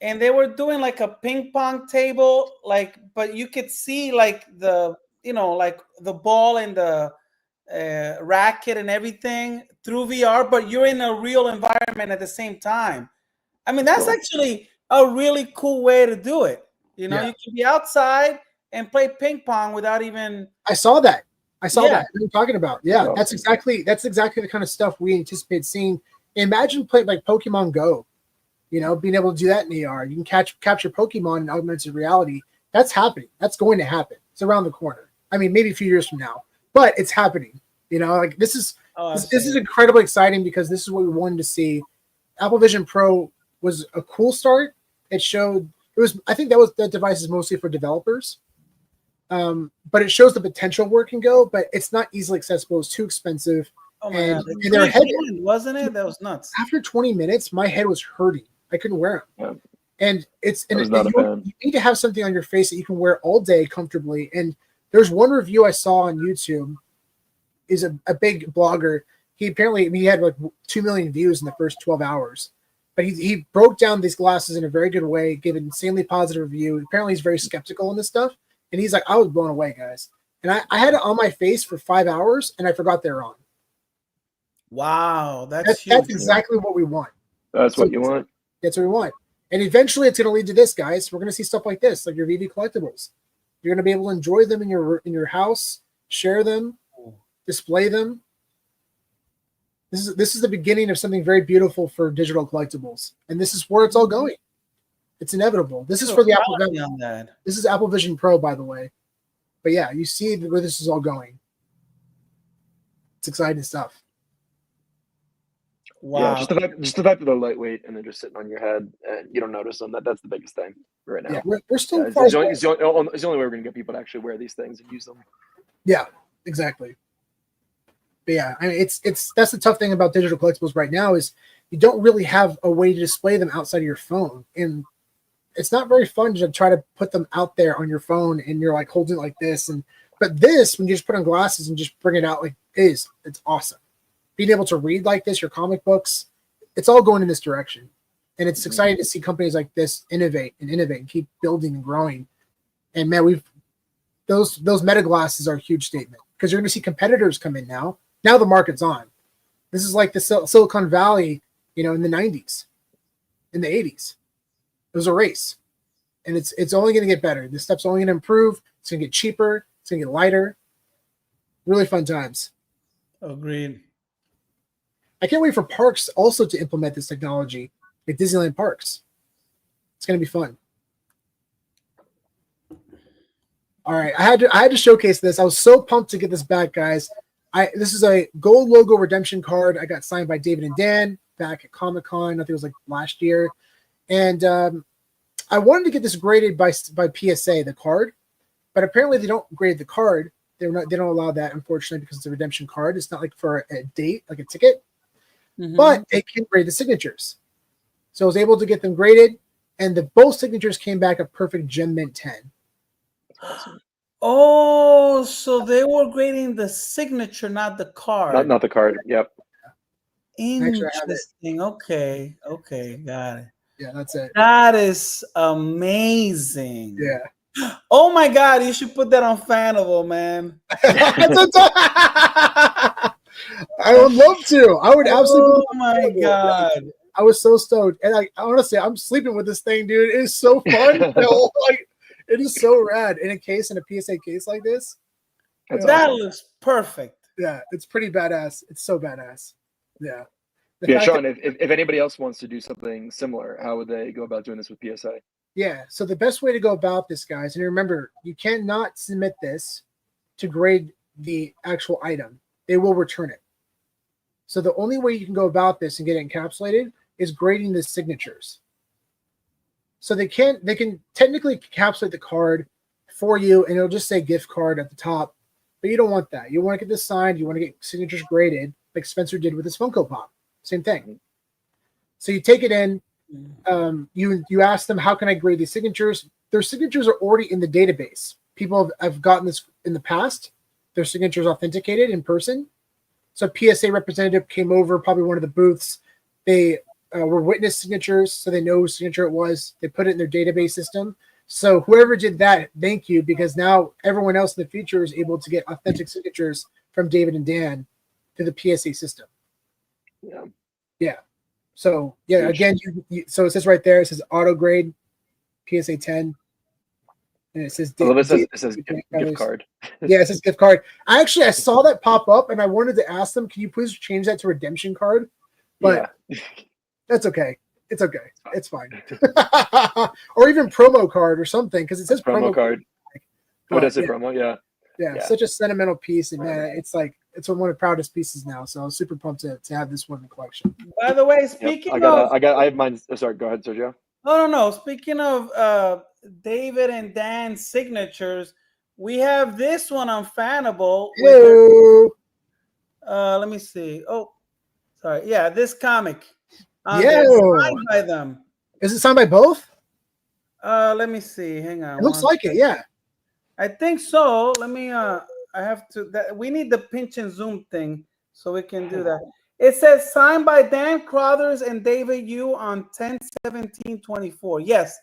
and they were doing like a ping pong table, like, but you could see like the, like the ball and the racket and everything through VR, but you're in a real environment at the same time. I mean, that's actually a really cool way to do it. You can be outside and play ping pong without even. I saw that. That. What are you talking about? Yeah, that's exactly the kind of stuff we anticipate seeing. Imagine playing like Pokemon Go. Being able to do that in AR. You can capture Pokemon in augmented reality. That's happening. That's going to happen. It's around the corner. I mean, maybe a few years from now, but it's happening. Like this is incredibly exciting because this is what we wanted to see. Apple Vision Pro was a cool start. I think that device is mostly for developers. But it shows the potential where it can go, but it's not easily accessible. It's too expensive. Oh my God. And their head, wasn't it? That was nuts. After 20 minutes, my head was hurting. I couldn't wear them. Yeah. And you need to have something on your face that you can wear all day comfortably. And there's one review I saw on YouTube. Is a big blogger. He had like 2 million views in the first 12 hours. But he broke down these glasses in a very good way, gave an insanely positive review. Apparently he's very skeptical in this stuff. And he's like, I was blown away, guys. And I had it on my face for 5 hours and I forgot they were on. Wow. That's exactly what we want. That's what you want. That's what we want. And eventually it's going to lead to this, guys. We're going to see stuff like this, like your VeVe collectibles. You're going to be able to enjoy them in your house, share them, display them. This is the beginning of something very beautiful for digital collectibles, and this is where it's all going. It's inevitable. This is for the Apple. This is Apple Vision Pro, by the way. But yeah, you see where this is all going. It's exciting stuff. Wow. Yeah, just the fact that they're lightweight and they're just sitting on your head and you don't notice them. That's the biggest thing right now. Yeah, we're still. It's the only way we're going to get people to actually wear these things and use them. Yeah, exactly. But yeah, I mean, that's the tough thing about digital collectibles right now is you don't really have a way to display them outside of your phone, and it's not very fun to try to put them out there on your phone and you're like holding it like this. But this, when you just put on glasses and just bring it out like it's awesome. Being able to read like this, your comic books, it's all going in this direction, and it's exciting to see companies like this innovate and keep building and growing. And man, those meta glasses are a huge statement because you're going to see competitors come in now. Now the market's on. This is like the Silicon Valley, in the 90s, in the 80s. It was a race, and it's only going to get better. This stuff's only going to improve. It's going to get cheaper. It's going to get lighter. Really fun times. Agreed. I can't wait for parks also to implement this technology at Disneyland parks. It's going to be fun. All right, I had to showcase this. I was so pumped to get this back, guys. This is a gold logo redemption card. I got signed by David and Dan back at Comic-Con. I think it was like last year. And I wanted to get this graded by PSA, the card. But apparently they don't grade the card. They don't allow that, unfortunately, because it's a redemption card. It's not like for a date, like a ticket. Mm-hmm. But they can grade the signatures. So I was able to get them graded. And both signatures came back a perfect Gem Mint 10. Awesome. Oh, so they were grading the signature, not the card. Not the card. Yep. Interesting. Okay, got it. Yeah, that's it. That is amazing. Yeah. Oh my God, you should put that on Fanable, man. I would love to. I would absolutely. Oh my God. I was so stoked, and honestly, I'm sleeping with this thing, dude. It is so fun. It is so rad in a PSA case like this. That looks perfect. Yeah, it's pretty badass. It's so badass. Yeah. Sean, if anybody else wants to do something similar, how would they go about doing this with PSA? Yeah, so the best way to go about this, guys, and remember, you cannot submit this to grade the actual item. They will return it. So the only way you can go about this and get it encapsulated is grading the signatures. So they can technically encapsulate the card for you, and it'll just say gift card at the top. But you don't want that. You want to get this signed. You want to get signatures graded, like Spencer did with his Funko Pop. Same thing. So you take it in. You ask them, how can I grade these signatures? Their signatures are already in the database. People have gotten this in the past. Their signatures authenticated in person. So a PSA representative came over, probably one of the booths. They were witness signatures, so they know whose signature it was. They put it in their database system. So whoever did that, thank you, because now everyone else in the future is able to get authentic signatures from David and Dan through the PSA system. Yeah. Yeah. So yeah, again, so it says right there, it says auto grade PSA 10. And it says, it says gift card. Yeah, it says gift card. I saw that pop up and I wanted to ask them, can you please change that to redemption card? But that's okay. It's okay. It's fine. Or even promo card or something, because it says promo card. What does it promo? Yeah, such a sentimental piece, and man, it's like it's one of the proudest pieces now. So I was super pumped to have this one in the collection. By the way, speaking I have mine. Oh, sorry, go ahead, Sergio. No. Speaking of David and Dan's signatures, we have this one on Fanable. Let me see. Oh, sorry. Yeah, this comic. Signed by them. Is it signed by both? Let me see. Hang on. It looks like it. Yeah. I think so. Let me. I have to. We need the pinch and zoom thing so we can do that. It says signed by Dan Crothers and David Yu on 10/17/24. Yes.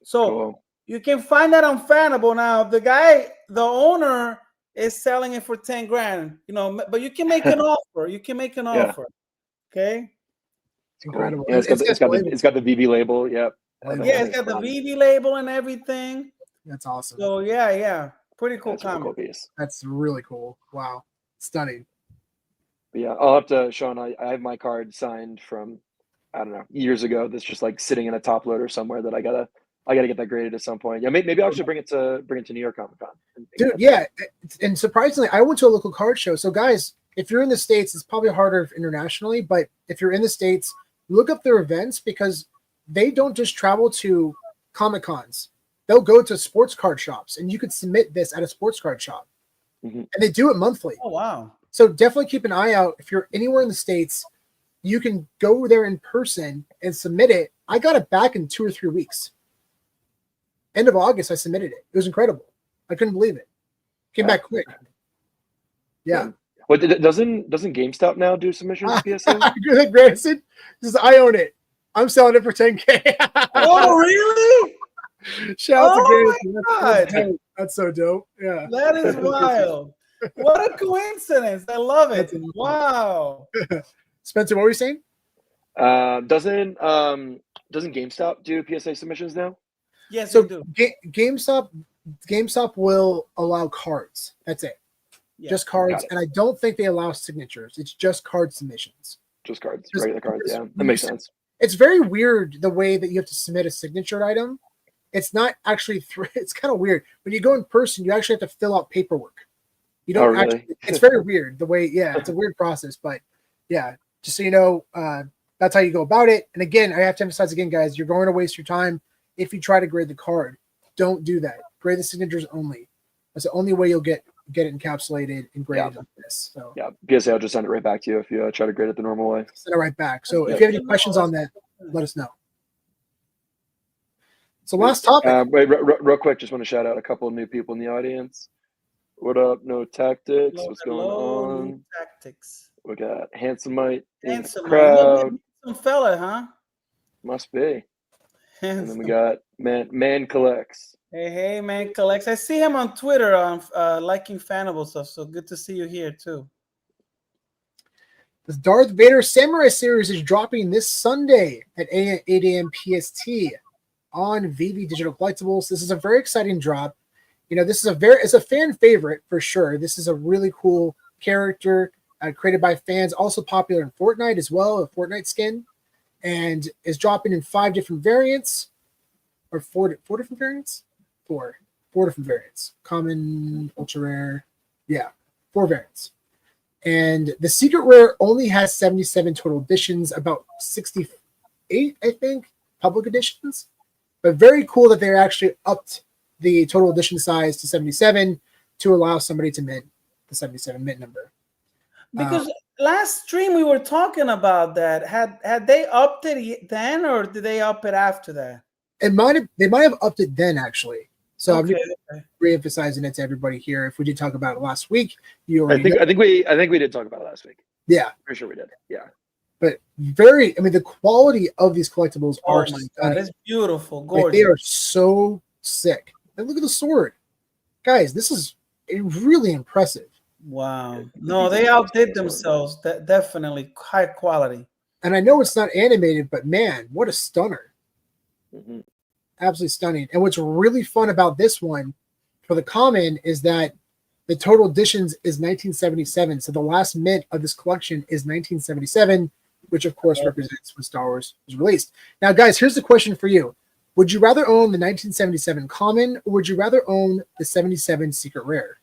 So you can find that on Fanable now. The owner is selling it for 10 grand. But you can make an offer. You can make an offer. Okay. It's incredible. Yeah, it's got the VeVe label. Yep. Yeah, it's got the VeVe label and everything. That's awesome. So yeah. Pretty cool comic. Cool piece. That's really cool. Wow. Stunning. But yeah, I'll have to, Sean, I have my card signed from, I don't know, years ago. That's just like sitting in a top loader somewhere that I gotta get that graded at some point. Yeah, maybe I'll actually bring it to New York Comic Con. Dude, yeah. And surprisingly, I went to a local card show. So guys, if you're in the States, it's probably harder internationally, but if you're in the States, look up their events, because they don't just travel to Comic Cons. They'll go to sports card shops, and you could submit this at a sports card shop. And they do it monthly. Oh, wow. So definitely keep an eye out. If you're anywhere in the States, you can go there in person and submit it. I got it back in 2 or 3 weeks. End of August, I submitted it. It was incredible. I couldn't believe it. Came back quick. Yeah. What doesn't GameStop now do submissions to PSA? Good, Grayson. I own it. I'm selling it for 10K. Oh, really? Shout out to Grayson. That's so dope. Yeah. That is wild. What a coincidence. I love it. Wow. Spencer, what were you saying? Doesn't GameStop do PSA submissions now? Yes, so they do. GameStop will allow cards. That's it. Yeah. Just cards. And I don't think they allow signatures. It's just card submissions. Just cards. Regular cards. Yeah. That makes sense. It's very weird the way that you have to submit a signature item. It's not actually it's kind of weird. When you go in person, you actually have to fill out paperwork. You don't actually, it's very weird the way, it's a weird process, but yeah, just so you know, that's how you go about it. And again, I have to emphasize again, guys, you're going to waste your time if you try to grade the card. Don't do that. Grade the signatures only. That's the only way you'll get it encapsulated and graded like this. So PSA, I'll just send it right back to you if you try to grade it the normal way. Send it right back. So if you have any questions on that, let us know. So last topic. Wait, real quick, just want to shout out a couple of new people in the audience. What up, No Tactics? What's going on? No Tactics. We got Handsomite in the crowd. Some fella, huh? Must be. And then we got Man Collects. Hey, Man Collects. I see him on Twitter on liking Fanable stuff. So good to see you here too. The Darth Vader Samurai series is dropping this Sunday at 8 a.m. PST on VeVe Digital Collectibles. This is a very exciting drop. You know, this is it's a fan favorite for sure. This is a really cool character created by fans, also popular in Fortnite as well, a Fortnite skin, and is dropping in 5 different variants, or four different variants? Four different variants. Common, ultra rare, 4 variants. And the secret rare only has 77 total editions, about 68, I think, public editions. But very cool that they're actually upped the total edition size to 77 to allow somebody to mint the 77 mint number. Because last stream we were talking about that. Had they upped it then, or did they up it after that? They might have upped it then, actually. So I'm re-emphasizing it to everybody here. If we did talk about it last week, I think we did talk about it last week. Yeah, pretty sure we did. Yeah. but very. I mean, the quality of these collectibles are my God, stunning. it's beautiful, Like, gorgeous. they are so sick. And look at the sword, guys. This is really impressive. Wow. No, they outdid themselves. Definitely high quality. And I know it's not animated, but man, what a stunner. Mm-hmm. Absolutely stunning. And what's really fun about this one for the common is that the total editions is 1977. So the last mint of this collection is 1977, which of course represents when Star Wars was released. Now, guys, here's the question for you. Would you rather own the 1977 common, or would you rather own the 77 secret rare?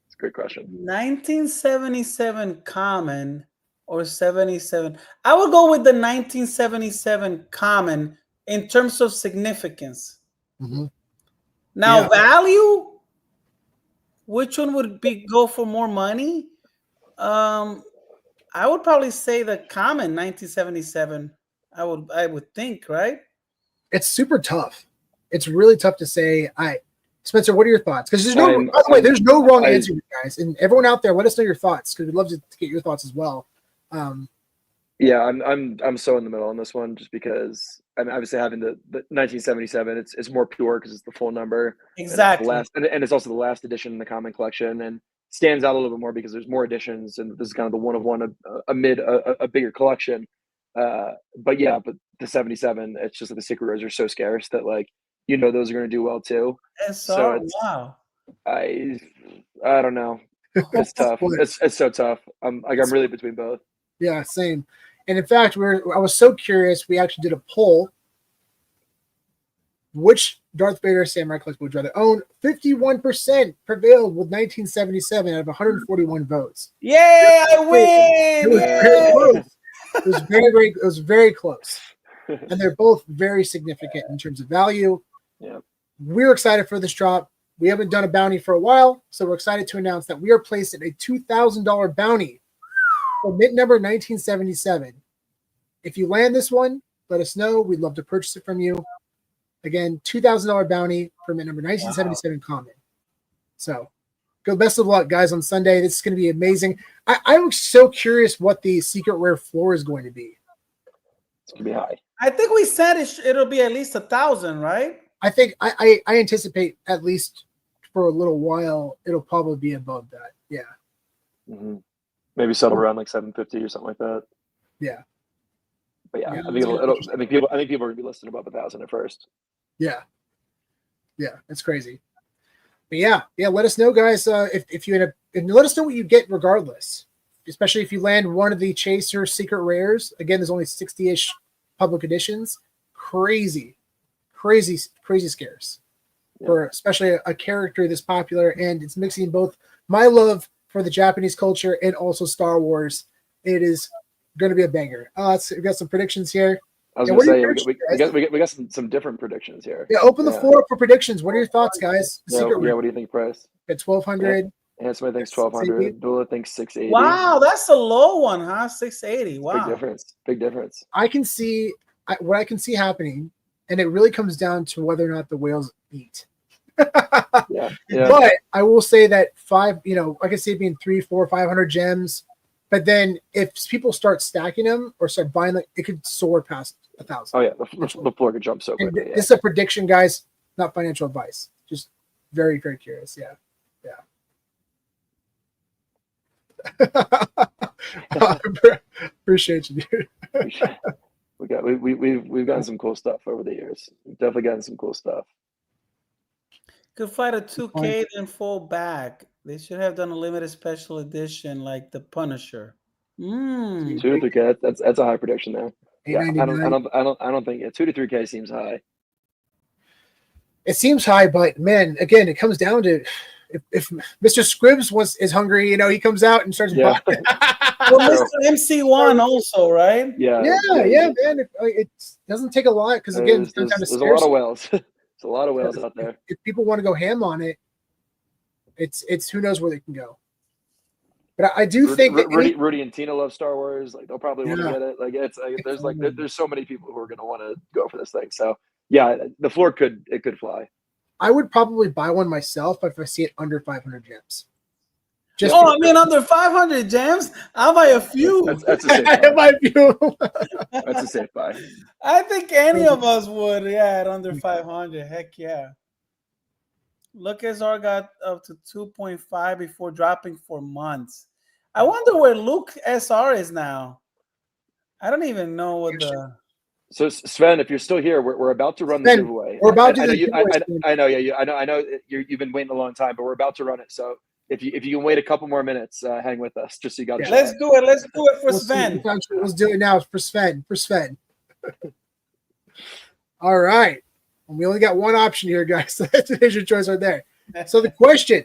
It's a great question. 1977 common or 77. I would go with the 1977 common in terms of significance. Mm-hmm. Now, value, which one would go for more money? I would probably say the common 1977. I would think, right? It's super tough. It's really tough to say. Spencer, what are your thoughts? Because there's no, by the way, there's no wrong answer, guys. And everyone out there, let us know your thoughts, because we'd love to get your thoughts as well. Yeah, I'm so in the middle on this one, just because I'm obviously having the 1977. It's more pure because it's the full number. Exactly. And it's also the last edition in the common collection, and stands out a little bit more because there's more editions, and this is kind of the one of one amid a bigger collection. But the 77, it's just that the secret rares are so scarce that, like, those are going to do well too. So it's, wow. I don't know. It's tough. It's so tough. I'm really between both. Yeah, same. And in fact, I was so curious. We actually did a poll. Which Darth Vader Samurai collectible would you rather own? 51% prevailed with 1977 out of 141 votes. Yeah, I win. It was very close. It was very, it was very close. And they're both very significant in terms of value. Yeah. We're excited for this drop. We haven't done a bounty for a while, so we're excited to announce that we are placing a $2,000 bounty for mint number 1977. If you land this one, let us know. We'd love to purchase it from you. Again, $2,000 bounty for mint number 1977 common. So, best of luck, guys, on Sunday. This is going to be amazing. I'm so curious what the secret rare floor is going to be. It's going to be high. I think we said it'll be at least 1,000, right? I think I anticipate at least for a little while it'll probably be above that. Yeah. Mm-hmm. Maybe settle around like 750 or something like that. Yeah. But yeah. I think people are going to be listed above 1,000 at first. Yeah. Yeah, it's crazy. But yeah. Let us know, guys. If you end up, and let us know what you get regardless. Especially if you land one of the Chaser secret rares. Again, there's only 60-ish public editions. Crazy scarce for especially a character this popular, and it's mixing both my love for the Japanese culture and also Star Wars. It is going to be a banger. We've got some predictions here. I was going to say we got some different predictions here. Yeah, open the floor up for predictions. What are your thoughts, guys? What do you think, price? At 1,200. Yeah, somebody thinks 1,200. Dula thinks 680. Wow, that's a low one, huh? 680. Wow, big difference. I can see what I can see happening. And it really comes down to whether or not the whales eat. Yeah. But I will say that I can see it being 300, 400, 500 gems. But then if people start stacking them or start buying them, it could soar past 1,000. Oh, yeah. The floor could jump so quickly. This is a prediction, guys, not financial advice. Just very, very curious. Yeah. Appreciate you, dude. We've gotten some cool stuff over the years. We've definitely gotten some cool stuff. Could fight a 2K then fall back. They should have done a limited special edition like the Punisher. 2 to 3K. That's a high prediction there. Yeah, I don't think 2 to 3K seems high. It seems high, but man, again, it comes down to if Mr. Scribbs is hungry, he comes out and starts buying. Well, Mr. MC1 also, right? Yeah, man. It doesn't take a lot because again, there's a lot of whales. There's a lot of whales out there. If people want to go ham on it, it's who knows where they can go. But I do think that Rudy and Tina love Star Wars. Like they'll probably want to get it. Like there's so many people who are going to want to go for this thing. So yeah, the floor could fly. I would probably buy one myself if I see it under 500 gems. I mean, under 500 gems, I'll buy a few. That's a safe buy. I buy a few. That's a safe buy. I think any of us would, at under 500. Heck yeah. LucasR got up to 2.5 before dropping for months. I wonder where Luke SR is now. I don't even know what the. So Sven, if you're still here, we're about to run the giveaway. We're about to I know do the giveaway. I know. Yeah, I know. You've been waiting a long time, but we're about to run it. So if you can wait a couple more minutes, hang with us, just so you got. Yeah. Let's do it. Let's do it for Sven. Let's do it now for Sven. All right. We only got one option here, guys. There's your choice right there. So the question,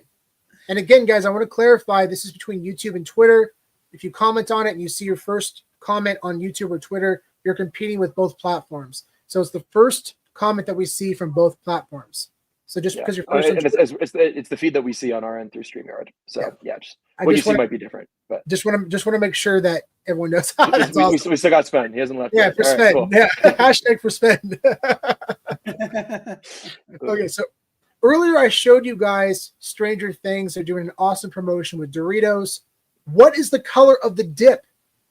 and again, guys, I want to clarify, this is between YouTube and Twitter. If you comment on it and you see your first comment on YouTube or Twitter, you're competing with both platforms. So it's the first comment that we see from both platforms. So just because you're first, and it's the feed that we see on our end through StreamYard. So what you see might be different, but just want to make sure that everyone knows. We still got Sven. He hasn't left. Yeah, yet. for Sven. Right, cool. Yeah, hashtag for Sven. Okay, so earlier I showed you guys Stranger Things. They're doing an awesome promotion with Doritos. What is the color of the dip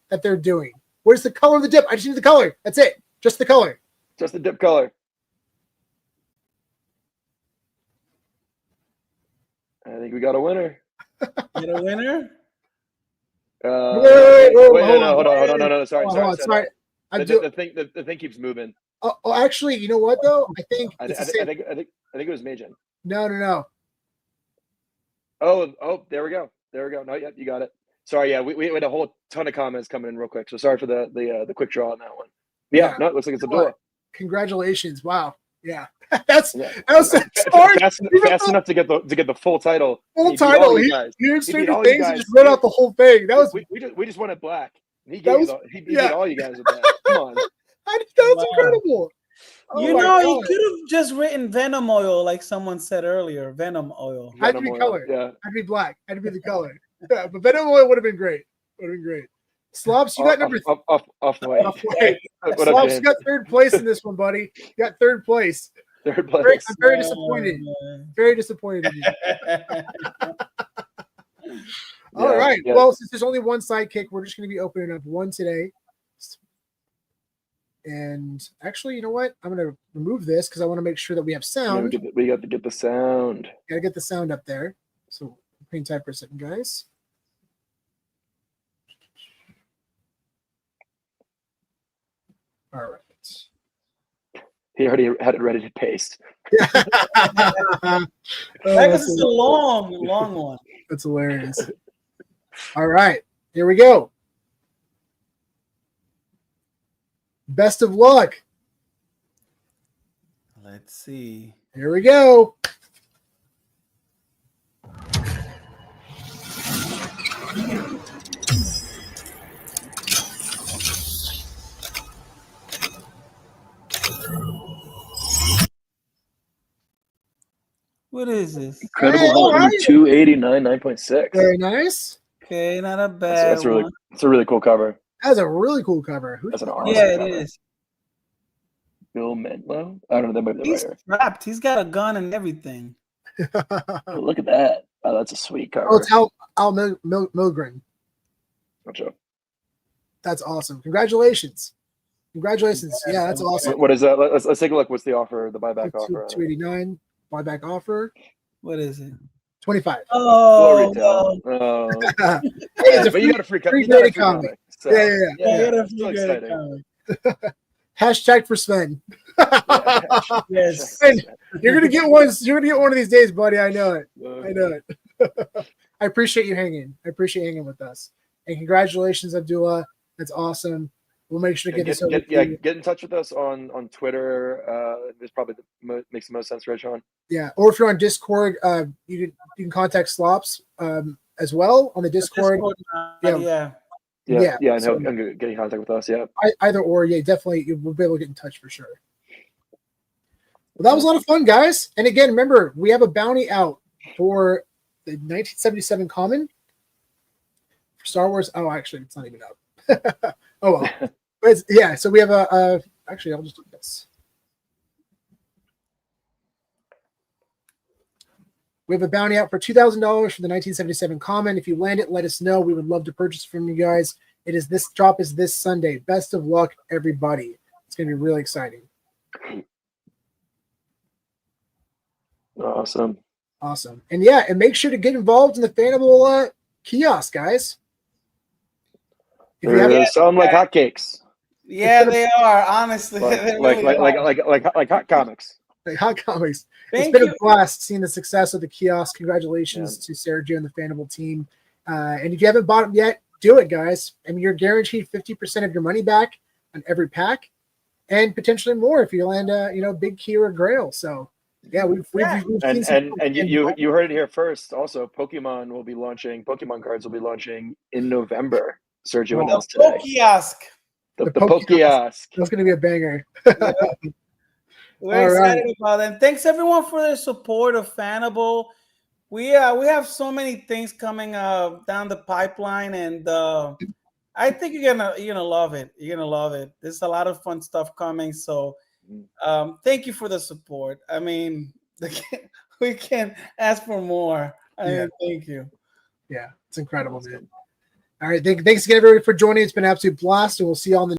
that they're doing? What is the color of the dip? I just need the color. That's it. Just the color. Just the dip color. I think we got a winner. Get a winner? Wait, hold on. No, sorry. The thing keeps moving. Oh, actually, you know what though? I think I think it was Majin. No. Oh, there we go. No, yep, you got it. Sorry, yeah, we had a whole ton of comments coming in real quick. So sorry for the quick draw on that one. Yeah, no, it looks like it's Abdullah. Congratulations! Wow, yeah, that was fast enough to get the full title. Full title. He heard Stranger Things and just read out the whole thing. That was we just wanted black. He beat all you guys with that. Come on, that was incredible. Oh, you know, he could have just written Venom oil, like someone said earlier. Venom oil. Had to be colored. Yeah. Had to be black. Had to be the color. Yeah, but Venom oil would have been great. Slops, you got number off-white. Slops, you got third place in this one, buddy. You got third place. Third place. I'm very disappointed. Very disappointed in you. All right. Yeah. Well, since there's only one sidekick, we're just going to be opening up one today. And actually, you know what? I'm going to remove this because I want to make sure that we have sound. We got to get the sound. Got to get the sound up there. So hang tight for a second, guys. All right. He already had it ready to paste. That was a long one. That's hilarious. All right. Here we go. Best of luck. Let's see. Here we go. What is this? Incredible 289 9.6. Very nice. Okay, not a bad one. It's a really cool cover. That's a really cool cover. That's an awesome cover. It is. Bill Medlow? I don't know. That might be He's strapped. He's got a gun and everything. Oh, look at that. Oh, that's a sweet cover. Oh, it's Al Milgren. Gotcha. That's awesome. Congratulations. Yeah, that's awesome. What is that? Let's take a look. What's the offer? The buyback offer? 289 buyback offer. What is it? 25. Oh, no. But you got a free comic. So. Yeah. You got a free comic. Hashtag for Sven. Yes. Sven, you're gonna get one. You're gonna get one of these days, buddy. I know it. I appreciate you hanging. With us. And congratulations, Abdullah. That's awesome. We'll make sure to get this over. Get in touch with us on Twitter. This probably makes the most sense, right, Sean? Yeah, or if you're on Discord, you can contact Slops as well on the Discord. Yeah. And he'll get in contact with us. Yeah, either or. Yeah, definitely, we'll be able to get in touch for sure. Well, that was a lot of fun, guys. And again, remember, we have a bounty out for the 1977 common for Star Wars. Oh, actually, it's not even up. Oh well. But so we have actually, I'll just do this. We have a bounty out for $2,000 for the 1977 Common. If you land it, let us know. We would love to purchase from you guys. This drop is this Sunday. Best of luck, everybody. It's going to be really exciting. Awesome. And yeah, and make sure to get involved in the Fanable kiosk, guys. They're selling like hotcakes. Yeah, they are, honestly. Like hot comics. Like hot comics. It's been a blast seeing the success of the kiosk. Congratulations to Sarah J and the Fanable team. And if you haven't bought them yet, do it, guys. I mean, you're guaranteed 50% of your money back on every pack, and potentially more if you land a big key or a grail. So yeah, we've seen and you heard it here first. Also, Pokemon cards will be launching in November. Sergio announced today. The Pokiosk. That's going to be a banger. We're excited about them. Thanks everyone for their support of Fanable. We have so many things coming down the pipeline, and I think you're gonna love it. You're gonna love it. There's a lot of fun stuff coming. So thank you for the support. I mean, we can't ask for more. Thank you. Yeah, it's incredible, man. All right, thanks again, everybody, for joining. It's been an absolute blast, and we'll see you on the